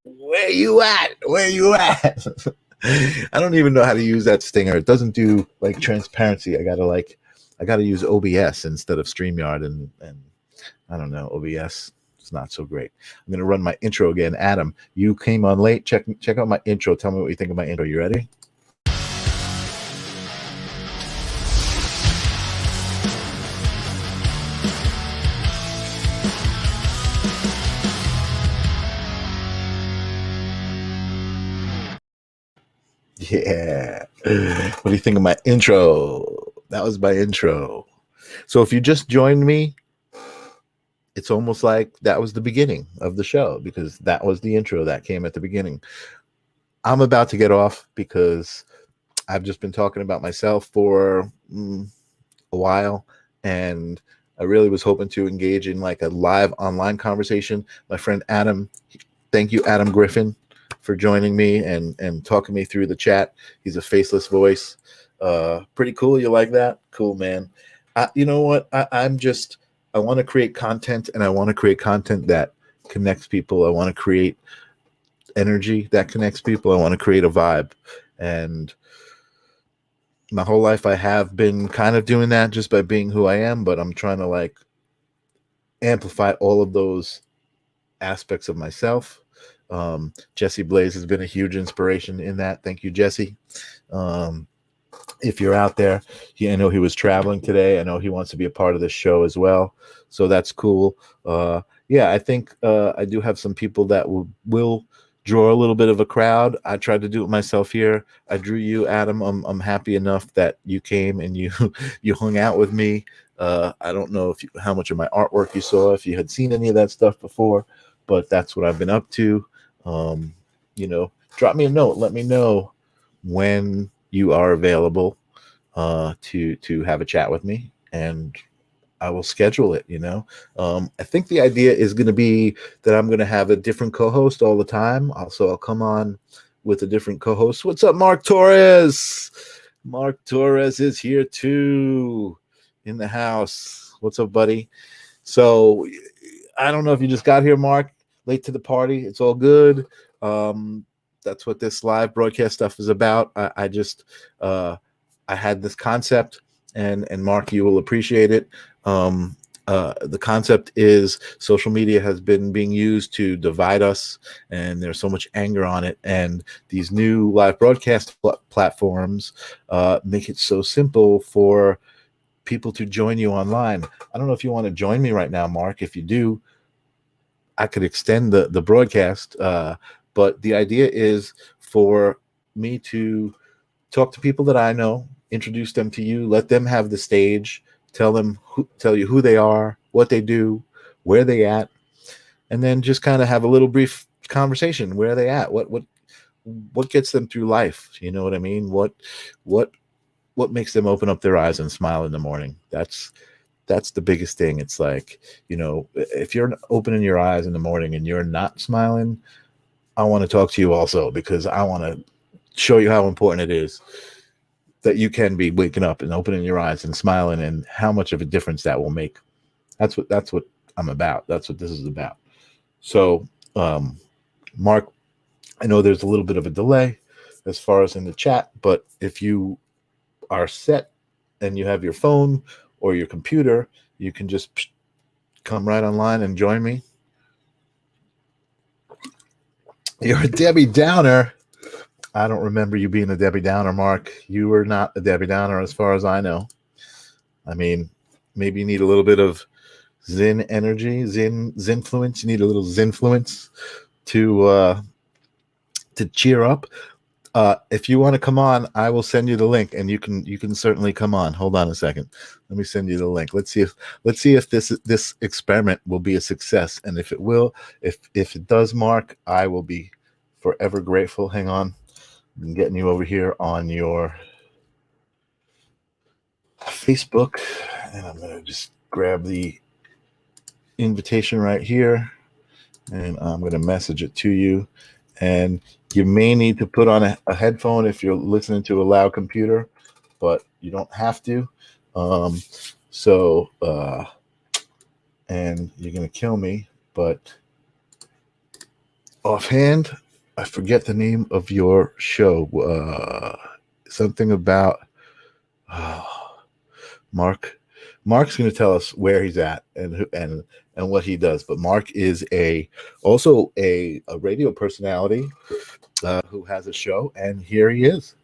Where you at? Where you at? I don't even know how to use that stinger. It doesn't do like transparency. I got to use OBS instead of StreamYard, and I don't know, OBS is not so great. I'm going to run my intro again. Adam, you came on late. Check out my intro. Tell me what you think of my intro. You ready? Yeah. What do you think of my intro? That was my intro. So if you just joined me, it's almost like that was the beginning of the show, because that was the intro that came at the beginning. I'm about to get off because I've just been talking about myself for a while, and I really was hoping to engage in like a live online conversation. My friend Adam, thank you, Adam Griffin, for joining me and talking me through the chat. He's a faceless voice. Pretty cool. You like that? Cool, man. You know what? I want to create content, and I want to create content that connects people. I want to create energy that connects people. I want to create a vibe. And my whole life I have been kind of doing that just by being who I am, but I'm trying to like amplify all of those aspects of myself. Jesse Blaze has been a huge inspiration in that. Thank you, Jesse. Um, if you're out there, I know he was traveling today. I know he wants to be a part of this show as well, so that's cool. Yeah, I think I do have some people that will draw a little bit of a crowd. I tried to do it myself here. I drew you, Adam. I'm happy enough that you came and you you hung out with me. I don't know if how much of my artwork you saw, if you had seen any of that stuff before, but that's what I've been up to. Um, Drop me a note. Let me know when you are available to have a chat with me, and I will schedule it. I think the idea is going to be that I'm going to have a different co-host all the time. Also, I'll come on with a different co-host. What's up, Mark Torres? Mark Torres is here too in the house. What's up, buddy? So I don't know if you just got here, Mark, late to the party. It's all good. Um, that's what this live broadcast stuff is about. I just I had this concept, and Mark, you will appreciate it. The concept is social media has been being used to divide us, and there's so much anger on it. And these new live broadcast platforms make it so simple for people to join you online. I don't know if you want to join me right now, Mark. If you do, I could extend the broadcast. But the idea is for me to talk to people that I know, introduce them to you, let them have the stage, tell you who they are, what they do, where they at, and then just kind of have a little brief conversation. Where are they at? What gets them through life? You know what I mean? What makes them open up their eyes and smile in the morning? That's the biggest thing. It's like, if you're opening your eyes in the morning and you're not smiling, I want to talk to you also, because I want to show you how important it is that you can be waking up and opening your eyes and smiling, and how much of a difference that will make. That's what I'm about. That's what this is about. So, Mark, I know there's a little bit of a delay as far as in the chat, but if you are set and you have your phone or your computer, you can just come right online and join me. You're a Debbie Downer. I don't remember you being a Debbie Downer, Mark. You were not a Debbie Downer as far as I know. I mean, maybe you need a little bit of Zen energy, Zenfluence. You need a little Zenfluence to cheer up. If you want to come on, I will send you the link, and you can certainly come on. Hold on a second. Let me send you the link. Let's see if this experiment will be a success, and if it will, if it does, Mark, I will be forever grateful. Hang on, I'm getting you over here on your Facebook, and I'm gonna just grab the invitation right here, and I'm gonna message it to you. And you may need to put on a headphone if you're listening to a loud computer, but you don't have to. And you're going to kill me, but offhand, I forget the name of your show. Something about Mark. Mark's going to tell us where he's at and what he does. But Mark is also a radio personality who has a show, and here he is.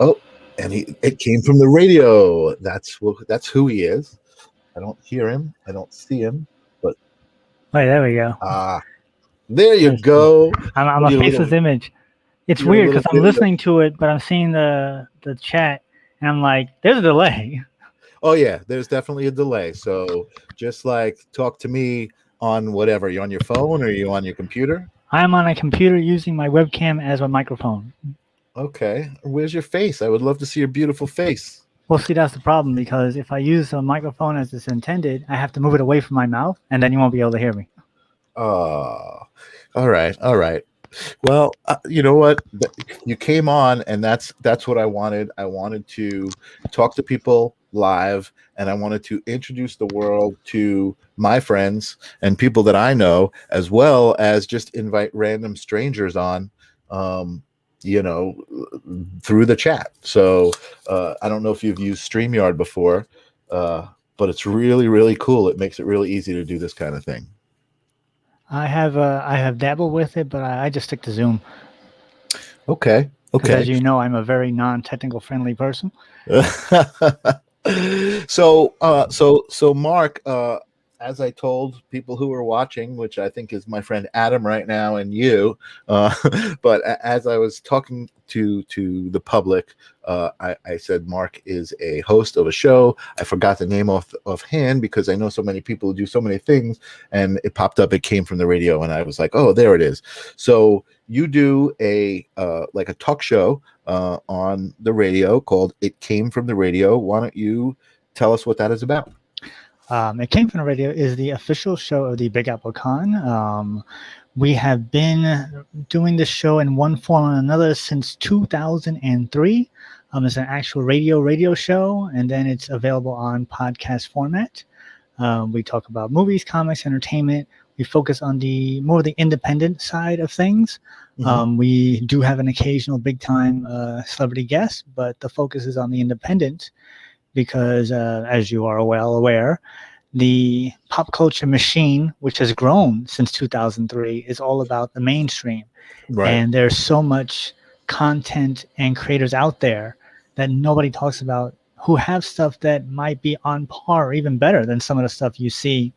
Oh, and it came from the radio. That's who he is. I don't hear him. I don't see him. But Wait, there we go. There you go. I'm a faceless image. It's weird because I'm listening to it, but I'm seeing the chat, and I'm like, there's a delay. Oh yeah, there's definitely a delay. So just like talk to me on whatever. You on your phone or you on your computer? I'm on a computer using my webcam as a microphone. Okay. Where's your face? I would love to see your beautiful face. Well, see, that's the problem, because if I use a microphone as it's intended, I have to move it away from my mouth, and then you won't be able to hear me. Oh, all right. Well, you know what? You came on, and that's what I wanted. I wanted to talk to people live, and I wanted to introduce the world to my friends and people that I know, as well as just invite random strangers on, through the chat. So I don't know if you've used StreamYard before, but it's really, really cool. It makes it really easy to do this kind of thing. I have dabbled with it, but I just stick to Zoom Okay. because, as Okay. you know, I'm a very non-technical friendly person. So Mark, as I told people who were watching, which I think is my friend Adam right now and you, uh, but as I was talking to the public, I said Mark is a host of a show. I forgot the name offhand because I know so many people who do so many things, and it popped up. It came from the radio, and I was like, oh, there it is. So you do a like a talk show on the radio called "It Came from the Radio." Why don't you tell us what that is about? It Came from the Radio is the official show of the Big Apple Con. We have been doing this show in one form or another since 2003. It's an actual radio show, and then it's available on podcast format. We talk about movies, comics, entertainment. We focus on the more the independent side of things. We do have an occasional big time celebrity guest, but the focus is on the independent because, as you are well aware, the pop culture machine, which has grown since 2003, is all about the mainstream. Right. And there's so much content and creators out there that nobody talks about who have stuff that might be on par or even better than some of the stuff you see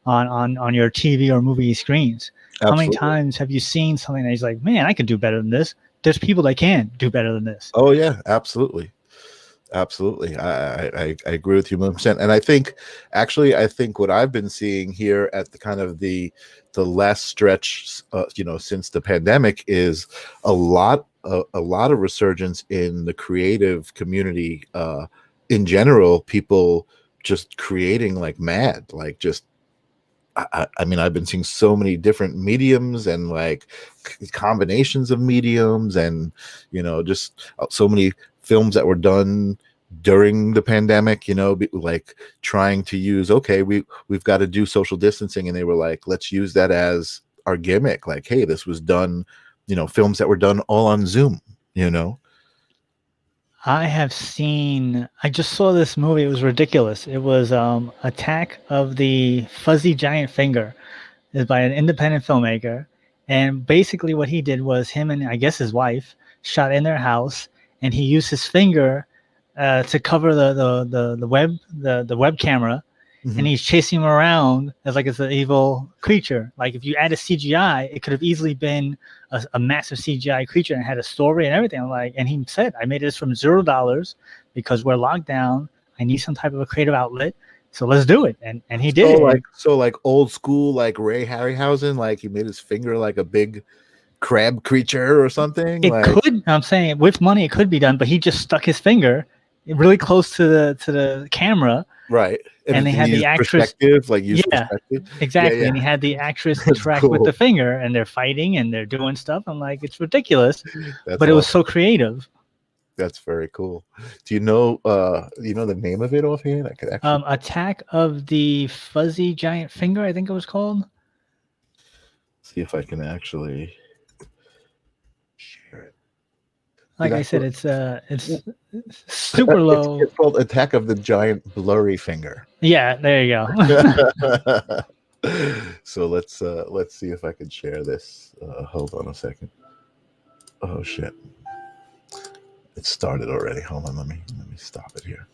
on your TV or movie screens. How many Absolutely. times have you seen something that he's like, man, I could do better than this? There's people that can do better than this. Oh yeah, absolutely. Absolutely. I agree with you 100%. And I think actually I think what I've been seeing here at the kind of the last stretch since the pandemic is a lot of resurgence in the creative community in general, people just creating like mad, like just I mean, I've been seeing so many different mediums and like combinations of mediums, and just so many films that were done during the pandemic. Like trying to use we've got to do social distancing, and they were like, let's use that as our gimmick. Like, hey, this was done. Films that were done all on Zoom. You know. I just saw this movie. It was ridiculous. It was Attack of the Fuzzy Giant Finger. Is by an independent filmmaker. And basically, what he did was him and I guess his wife shot in their house, and he used his finger to cover the web camera, and Mhm. he's chasing him around as like it's an evil creature. Like if you add a CGI, it could have easily been a massive CGI creature and had a story and everything. Like, and he said, "I made this from $0 because we're locked down. I need some type of a creative outlet, so let's do it." And he did So it. like And so like old school like Ray Harryhausen, like he made his finger like a big crab creature or something. it Like could, I'm saying, with money, it could be done, but he just stuck his finger really close to the camera, right, and and they then had the use actress. perspective, like use Yeah, perspective. Yeah, exactly. yeah, And he had the actress that's interact with the cool. finger, and they're fighting and they're doing stuff. I'm like, it's ridiculous, That's but it was awesome. so creative. That's very cool. Do you know the name of it offhand? I could actually Attack of the Fuzzy Giant Finger, I think it was called. see if I can actually share it. See, Like I that's said, what it's super low. it's called Attack of the Giant Blurry Finger. Yeah, there you go. So let's see if I can share this. Hold on a second. Oh shit. It started already. Hold on, let me stop it here.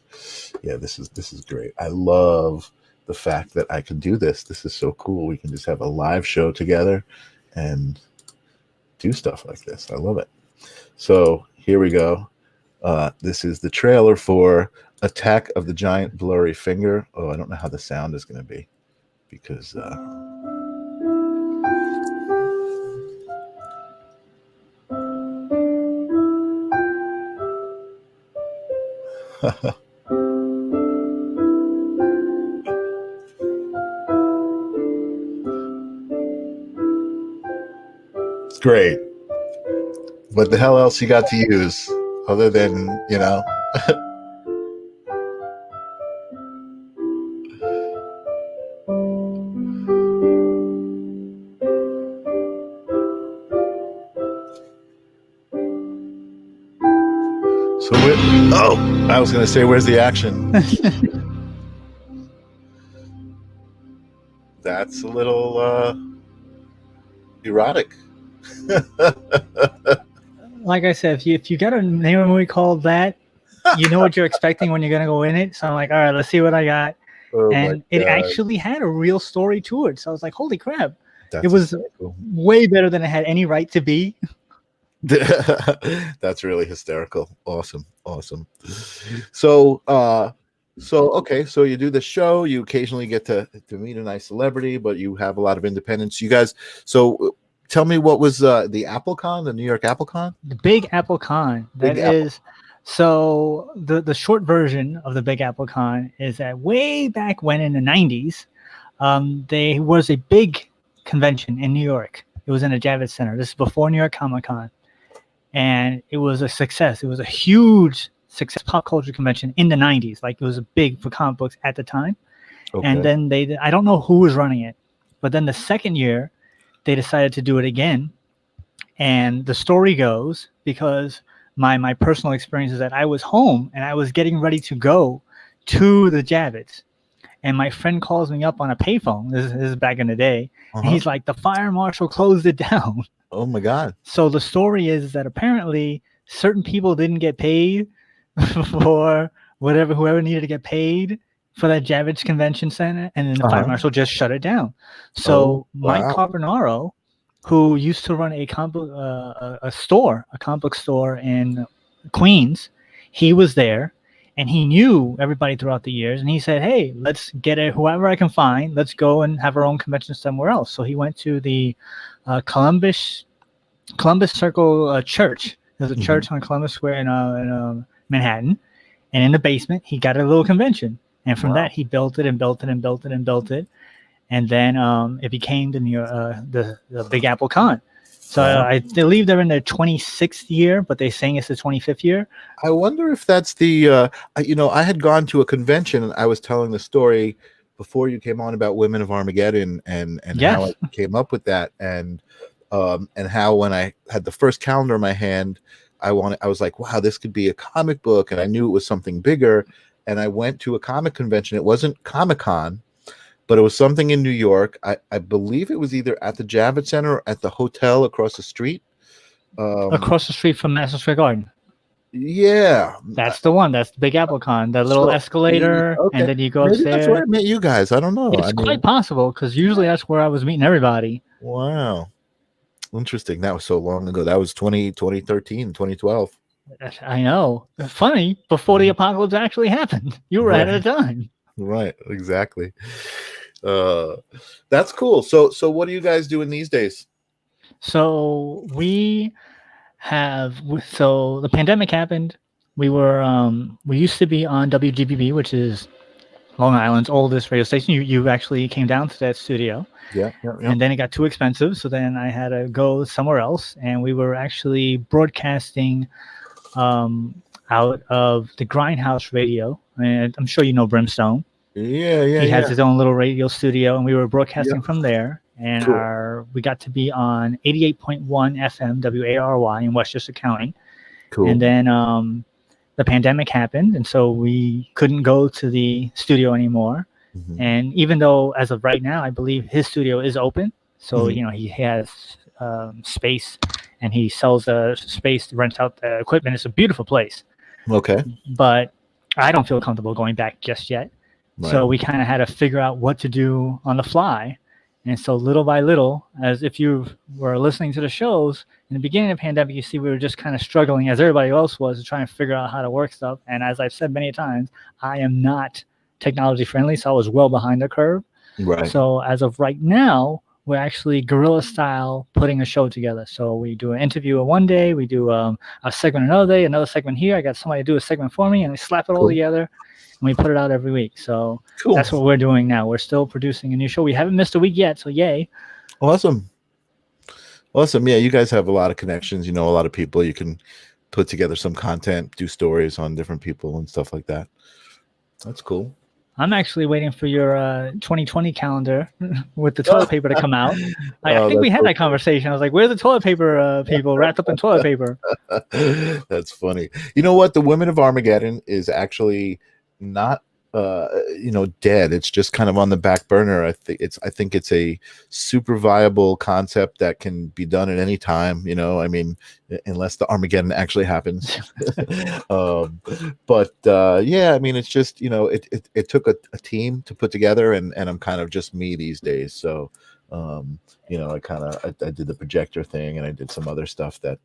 Yeah, this is great. I love the fact that I can do this. This is so cool. We can just have a live show together and do stuff like this. I love it. So here we go. This is the trailer for Attack of the Giant Blurry Finger. Oh, I don't know how the sound is going to be because it's great. What the hell else you got to use other than. So I was going to say, where's the action? That's a little Erotic. Like I said, if you got a name of a movie called that, you know what you're expecting when you're gonna go in it. So I'm like, all right, let's see what I got. Oh my And it god, actually had a real story to it. So I was like, holy crap. It that's was hysterical. way better than it had any right to be. That's really hysterical. Awesome, awesome. So, okay, so you do the show. You occasionally get to meet a nice celebrity, but you have a lot of independence. You guys. So, tell me what was the AppleCon, the New York AppleCon? The Big Apple Con. That Big Apple. is so the short version of the Big Apple Con is that way back when in the 90s, there was a big convention in New York. It was in the Javits Center. This is before New York Comic Con. And it was a success. It was a huge success pop culture convention in the 90s. Like it was big for comic books at the time. And Okay. then I don't know who was running it, but then the second year they decided to do it again. And the story goes because my personal experience is that I was home and I was getting ready to go to the Javits. And my friend calls me up on a payphone. This is back in the day. And Uh-huh. he's like, the fire marshal closed it down. Oh my god. So the story is that apparently certain people didn't get paid for whoever needed to get paid for that Javits Convention Center, and then the fire Uh-huh. marshal just shut it down. Oh So Mike wow. Carbonaro, who used to run a comic book store in Queens, he was there. And he knew everybody throughout the years, and he said, "Hey, let's get it. Whoever I can find, let's go and have our own convention somewhere else." So he went to the Columbus Circle Church. There's a Mhm. church on Columbus Square in Manhattan, and in the basement he got a little convention. And from Wow. that he built it and built it and built it and built it, and then it became the Big Apple Con. So Wow. I believe they're in their 26th year, but they're saying it's the 25th year. I wonder if that's the I had gone to a convention and I was telling the story before you came on about Women of Armageddon and how I Yes, came up with that and how when I had the first calendar in my hand I was like, wow, this could be a comic book, and I knew it was something bigger, and I went to a comic convention. It wasn't Comic-Con, but it was something in New York. I believe it was either at the Javits Center or at the hotel across the street. um across the street from Madison Square Garden. yeah. That's the one. That's the Big Apple Con. The little So escalator, and okay, then you go maybe that's where upstairs. I met you guys. I don't know. I It's quite mean, possible because usually that's where I was meeting everybody. wow, interesting. That was so long ago. That was 2013, 2012. I know. Funny, before the Mhm. apocalypse actually happened. You were ahead Right, of the time. right, exactly. Uh, that's cool. So what are you guys doing these days? So so the pandemic happened. We used to be on WGBB, which is Long Island's oldest radio station. You actually came down to that studio, Yeah, yeah, yeah. and then it got too expensive. So then I had to go somewhere else, and we were actually broadcasting out of the Grindhouse Radio. And I'm sure you know Brimstone. Yeah, yeah, He has yeah. his own little radio studio, and we were Yeah. broadcasting from there. And Cool. we got to be on 88.1 FM WARY in Westchester County. And Cool. then the pandemic happened, and so we couldn't go to the studio anymore. Hmm. And even though, as of right now, I believe his studio is open, so Hmm. he has space, and he sells space, rents out the equipment. It's a beautiful place, Okay. but I don't feel comfortable going back just yet. Right. So we kind of had to figure out what to do on the fly. And so little by little, as if you were listening to the shows in the beginning of the pandemic, you see we were just kind of struggling as everybody else was to try and figure out how to work stuff. And as I've said many times, I am not technology friendly, so I was well behind the curve. Right. So as of right now, we're actually guerrilla style putting a show together. So we do an interview one day, we do a segment another day, another segment here. I got somebody to do a segment for me, and we slap it all Cool. together, and we put it out every week. So Cool. that's what we're doing now. We're still producing a new show. We haven't missed a week yet, so yay. Awesome. Awesome. Yeah, you guys have a lot of connections. You know, a lot of people. You can put together some content, do stories on different people and stuff like that. That's cool. I'm actually waiting for your 2020 calendar with the toilet paper to come out. I Oh, think we that's had so that conversation. I was like, "Where's the toilet paper, people wrapped up in toilet paper?" That's funny. You know what? The Women of Armageddon is actually not dead. It's just kind of on the back burner. I think it's a super viable concept that can be done at any time. I mean, unless the Armageddon actually happens. um, but yeah, I mean, it's just it took a team to put together, and I'm kind of just me these days. So I did the projector thing, and I did some other stuff that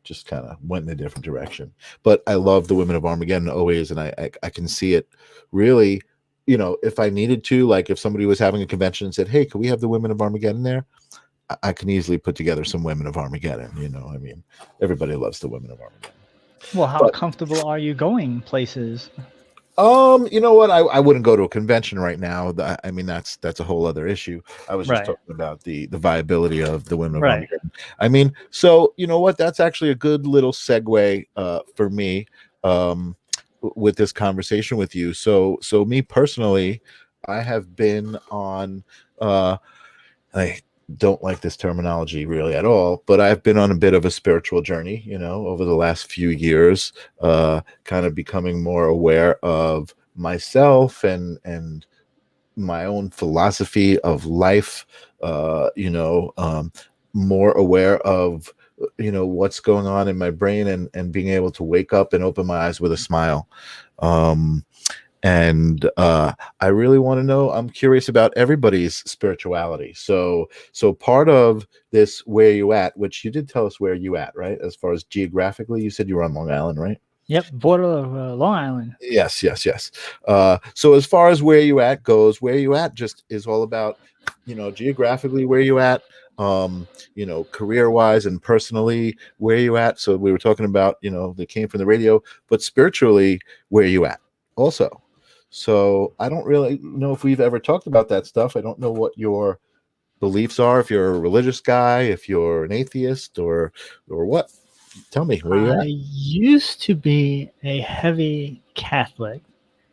just kind of went in a different direction. But I love the Women of Armageddon always, and I can see it really. If I needed to, like if somebody was having a convention and said, "Hey, can we have the Women of Armageddon there?" I can easily put together some Women of Armageddon. I mean, everybody loves the Women of Armageddon. Well, how But comfortable are you going places? you know what? I wouldn't go to a convention right now. I mean, that's a whole other issue. I was just Right. talking about the viability of the Women of Right. Armageddon. I mean, so you know what? That's actually a good little segue for me with this conversation with you. So me personally, I have been on. I don't like this terminology really at all, but I've been on a bit of a spiritual journey, over the last few years, kind of becoming more aware of myself and my own philosophy of life, more aware of what's going on in my brain, and being able to wake up and open my eyes with a smile. um, and I really want to know. I'm curious about everybody's spirituality. So part of this, where you at, which you did tell us where you at, right? As far as geographically, you said you were on Long Island, right? Yep. Border of Long Island. Yes, yes, yes. So as far as where you at goes, where you at just is all about, geographically where you at, career wise and personally where you at. So we were talking about, that came from the radio, but spiritually where you at also. So I don't really know if we've ever talked about that stuff. I don't know what your beliefs are, if you're a religious guy, if you're an atheist, or what. Tell me where you I at. used to be a heavy Catholic.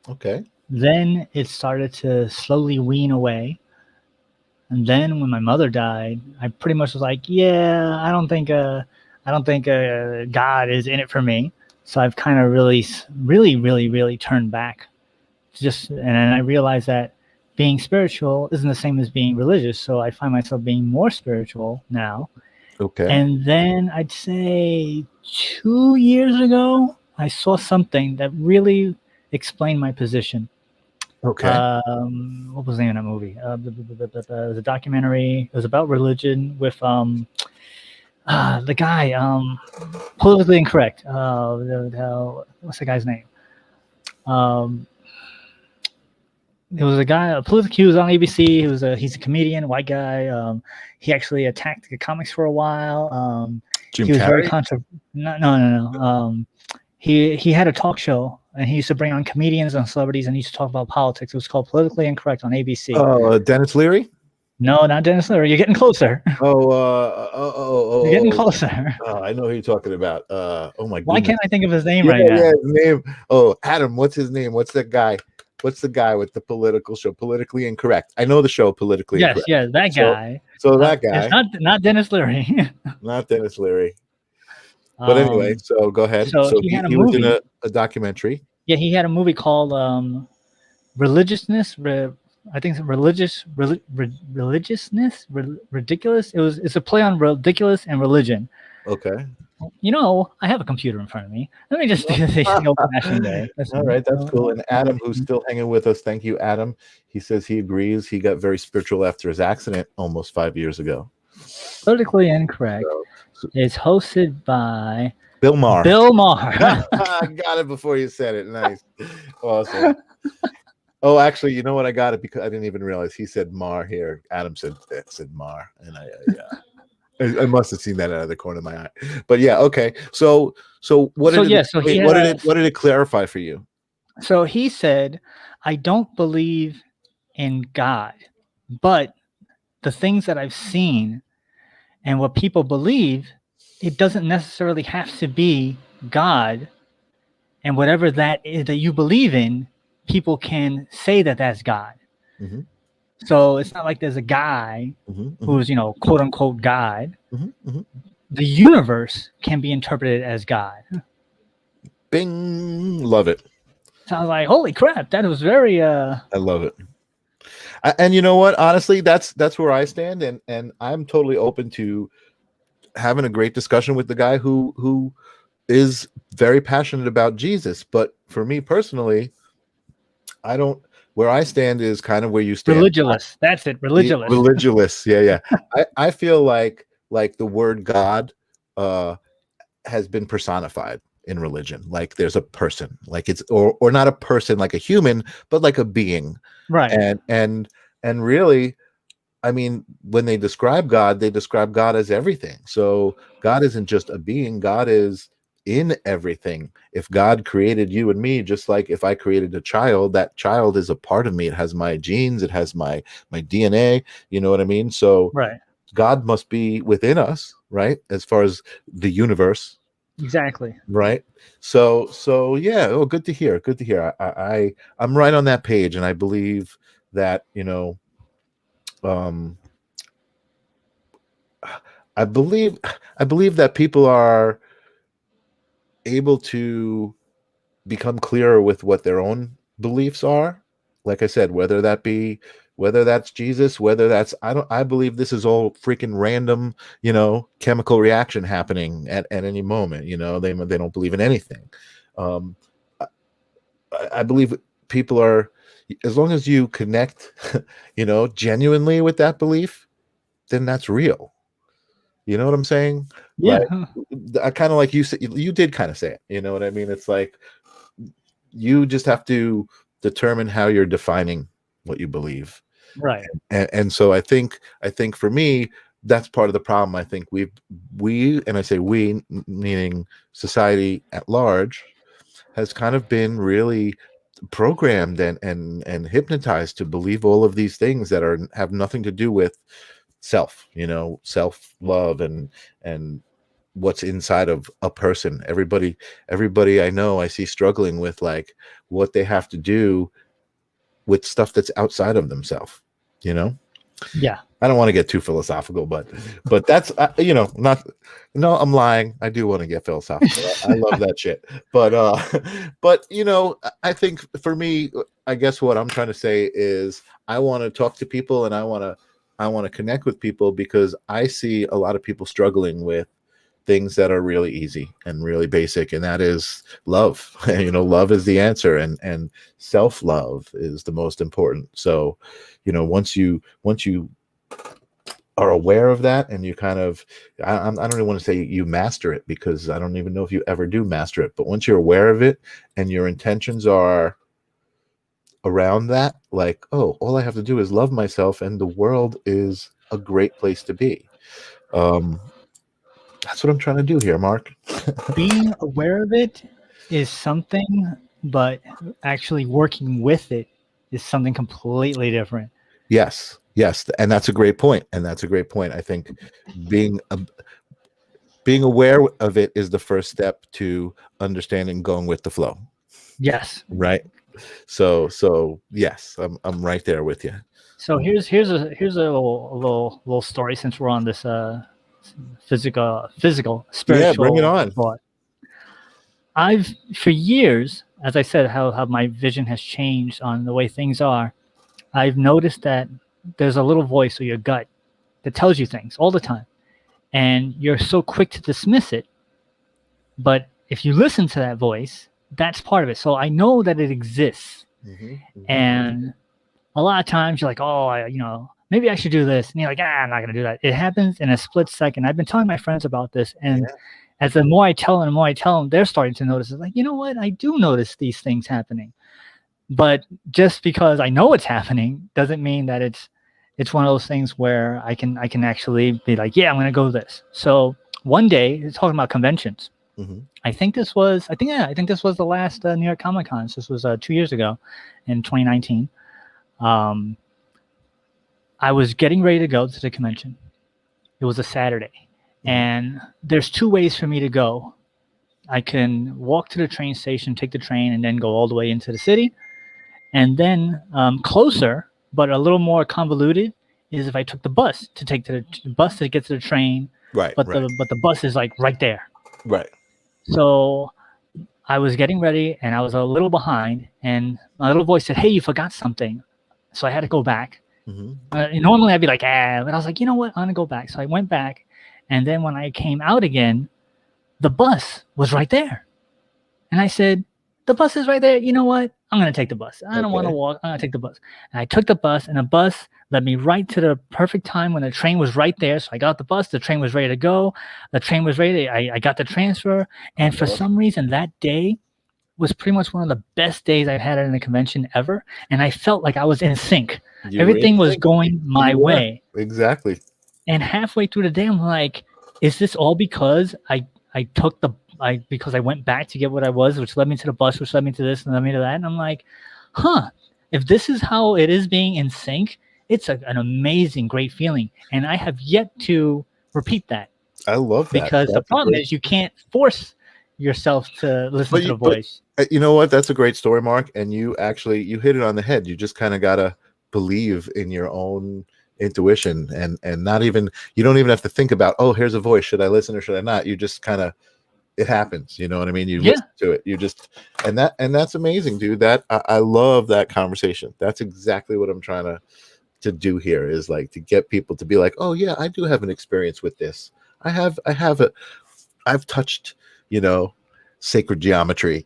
Okay. Then it started to slowly wean away. And then when my mother died, I pretty much was like, yeah, I don't think God is in it for me. So I've kind of really, really, really, really turned back. And I realized that being spiritual isn't the same as being religious. So I find myself being more spiritual now. Okay. And then I'd say 2 years ago, I saw something that really explained my position. Okay. What was the name of that movie? It was a documentary. It was about religion with the guy, politically incorrect. What's the guy's name? Um, it was a guy, he was on ABC. He's a comedian, white guy. He actually attacked the comics for a while. Jim He was very Carrey. no. He had a talk show, and he used to bring on comedians and celebrities, and he used to talk about politics. It was called Politically Incorrect on ABC. Oh, Dennis Leary. No, not Dennis Leary. You're getting closer. You're getting closer. I know who you're talking about. Oh my Why goodness. can't I think of his name Yeah, right now? yeah, his name. Oh, Adam. What's his name? What's that guy? What's the guy with the political show? Politically Incorrect. I know the show Politically Yes, Incorrect. yes, that So, guy. so that It's guy, not Dennis Leary. not Dennis Leary. But anyway, so go ahead. So So he he, had a he was in movie. a documentary. Yeah, he had a movie called Religiousness. I think it's religiousness, ridiculous. It's a play on ridiculous and religion. Okay. I have a computer in front of me. Let me just do the old-fashioned way. All Listen, right, that's cool. And Adam, who's still hanging with us, thank you, Adam. He says he agrees. He got very spiritual after his accident almost 5 years ago. Politically Incorrect So is hosted by Bill Maher. Bill Maher. I got it before you said it. Nice. Awesome. Oh, actually, you know what? I got it because I didn't even realize he said Mar here. Adam said Mar, and I must have seen that out of the corner of my eye. But yeah, okay. So what did what did it clarify for you? So he said, I don't believe in God, but the things that I've seen and what people believe, it doesn't necessarily have to be God. And whatever that is that you believe in, people can say that that's God. Mm-hmm. So it's not like there's a guy who's, quote unquote God. The universe can be interpreted as God. Bing. Love it. So I was like, holy crap, that was very I love it. And you know what? Honestly, that's where I stand, and I'm totally open to having a great discussion with the guy who is very passionate about Jesus. But for me personally, I don't. Where I stand is kind of where you stand. religious. That's it, religious. Religious, yeah, yeah. I feel like the word God uh has been personified in religion. Like there's a person, like it's or not a person like a human, but like a being. Right. And really, I mean, when they describe God as everything. So God isn't just a being, God is in everything. If God created you and me, just like if I created a child, that child is a part of me. It has my genes, it has my DNA, you know what I mean? So Right. God must be within us, right? As far as the universe, Exactly. right? So yeah, oh, good to hear. Good to hear. I'm right on that page, and I believe that, um I believe I believe that people are able to become clearer with what their own beliefs are. Like I said, whether that's Jesus, whether that's I believe this is all freaking random, chemical reaction happening at any moment. They don't believe in anything. Um, I, I believe people are, as long as you connect, genuinely with that belief, then that's real. You know what I'm saying? Like, Yeah. I kind of like you said, you did kind of say it. You know what I mean? It's like you just have to determine how you're defining what you believe. Right. And so I think for me, that's part of the problem. I think we and I say we, meaning society at large, has kind of been really programmed and hypnotized to believe all of these things that have nothing to do with self love and what's inside of a person. Everybody I know, I see struggling with like what they have to do with stuff that's outside of themselves. you know Yeah. I don't want to get too philosophical, but that's not. No, I'm lying. I do want to get philosophical. I love that shit. But but I think for me, I guess what I'm trying to say is I want to talk to people, and I want to connect with people, because I see a lot of people struggling with things that are really easy and really basic, and that is love. Love is the answer, and self-love is the most important. So once you are aware of that, and you kind of, I don't even want to say you master it, because I don't even know if you ever do master it, but once you're aware of it and your intentions are around that, like, oh, all I have to do is love myself and the world is a great place to be. um that's what I'm trying to do here, Mark. Being aware of it is something, but actually working with it is something completely different. Yes, and that's a great point, I think being being aware of it is the first step to understanding, going with the flow, Yes. right? So yes, I'm right there with you. So here's a little story, since we're on this physical Yeah, bring it spiritual on. thought. I've for years, as I said, how my vision has changed on the way things are. I've noticed that there's a little voice or your gut that tells you things all the time, and you're so quick to dismiss it. But if you listen to that voice, that's part of it. So I know that it exists, Hmm. and a lot of times you're like, oh, maybe I should do this, and you're like, I'm not gonna do that. It happens in a split second. I've been telling my friends about this, and Yeah. as the more I tell them, the more I tell them, they're starting to notice. It's like, you know what? I do notice these things happening, but just because I know it's happening doesn't mean that it's one of those things where I can actually be like, yeah, I'm gonna go this. So one day, talking about conventions. Hmm. I think this was the last New York Comic Con. This was 2 years ago, in 2019. Um, I was getting ready to go to the convention. It was a Saturday, Hmm. and there's two ways for me to go. I can walk to the train station, take the train, and then go all the way into the city. And then closer, but a little more convoluted, is if I took the bus to take to the bus to get to the train, Right, but right, the bus is like right there. right. So I was getting ready and I was a little behind, and my little voice said, "Hey, you forgot something." So I had to go back. Hmm. Normally I'd be like, ah, but I was like, you know what? I'm gonna go back. So I went back, and then when I came out again, the bus was right there, and I said, "The bus is right there. You know what? I'm gonna take the bus. I don't want to Okay. walk. I'm gonna take the bus." And I took the bus, and the bus led me right to the perfect time when the train was right there. So I got the bus. The train was ready to go. The train was ready. I got the transfer, I and for love some reason that day was pretty much one of the best days I've had at a convention ever, and I felt like I was in sync. you were in Everything was sync. going my You were way, exactly. and halfway through the day, I'm like, "Is this all because I took the because I went back to get what I was, which led me to the bus, which led me to this and led me to that?" And I'm like, "Huh, if this is how it is being in sync, it's an amazing, great feeling." And I have yet to repeat that I love that. because the That's a problem great. is you can't force yourself to listen But to you, the but voice. you know what? That's a great story, Mark. And you actually you hit it on the head. You just kind of gotta believe in your own intuition, and not even you don't even have to think about, oh, here's a voice. Should I listen or should I not? You just kind of it happens. You know what I mean? You Yeah, listen to it. You just and that's amazing, dude. That I love that conversation. That's exactly what I'm trying to do here is like to get people to be like, oh yeah, I do have an experience with this. I have a I've touched, you know, sacred geometry.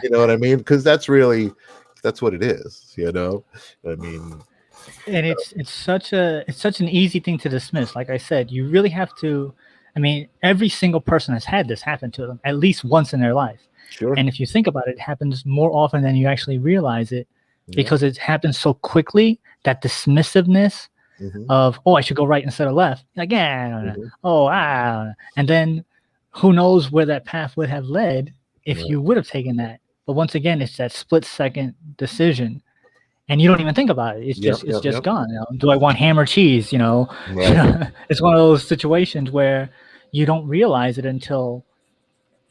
You know what I mean? Because that's really that's what it is, you know? I mean, and it's such an easy thing to dismiss. Like I said, you really have to. I mean, every single person has had this happen to them at least once in their life, sure. and if you think about it, it happens more often than you actually realize it, Yeah. because it happens so quickly. That dismissiveness Hmm. of, oh, I should go right instead of left. Like, yeah, I don't know. Hmm. Oh, ah, and then who knows where that path would have led if Right. you would have taken that. But once again, it's that split second decision, and you don't even think about it. Yep. It's Yep. just Yep. gone. You know? Do I want ham or cheese? You know, Right. it's one of those situations where you don't realize it until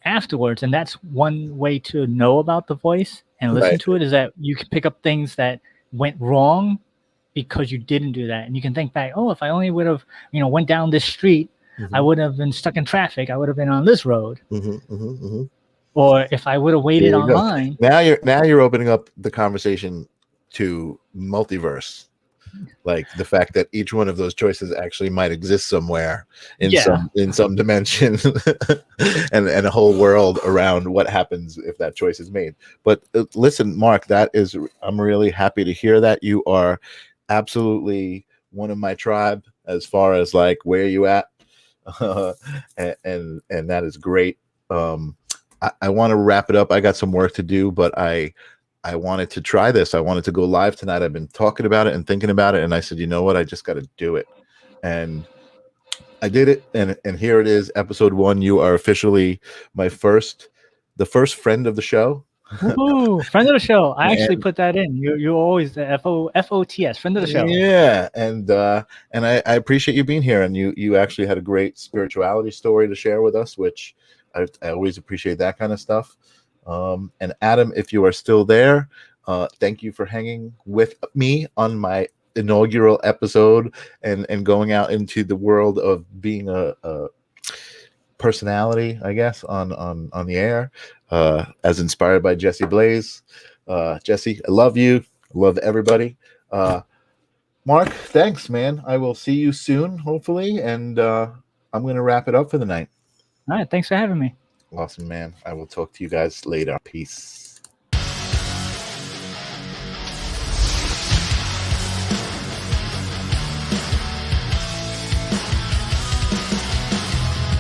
afterwards, and that's one way to know about the voice and listen Right. to it, is that you can pick up things that went wrong because you didn't do that, and you can think back, oh, if I only would have, went down this street, I Hmm. would have been stuck in traffic. I would have been on this road, Hmm. Hmm. Hmm. or if I would have There waited you go. online. Now you're opening up the conversation to multiverse, like the fact that each one of those choices actually might exist somewhere Yeah. in some dimension and a whole world around what happens if that choice is made. But listen, Mark, that is I'm really happy to hear that you are absolutely one of my tribe as far as like where you at. And that is great. I want to wrap it up. I got some work to do, but I wanted to try this. I wanted to go live tonight. I've been talking about it and thinking about it, and I said, you know what? I just got to do it, and I did it. And here it is, episode 1. You are officially my the first friend of the show. Woo! Friend of the show. I actually And put that in. You always the FOTS, friend of the show. yeah, and I appreciate you being here. And you actually had a great spirituality story to share with us, which I always appreciate that kind of stuff. And Adam, if you are still there, thank you for hanging with me on my inaugural episode and going out into the world of being a personality, I guess, on the air, as inspired by Jesse Blaze. Jesse, I love you. I love everybody. Mark, thanks, man. I will see you soon, hopefully, and I'm going to wrap it up for the night. All right, thanks for having me. Awesome, man. I will talk to you guys later. Peace.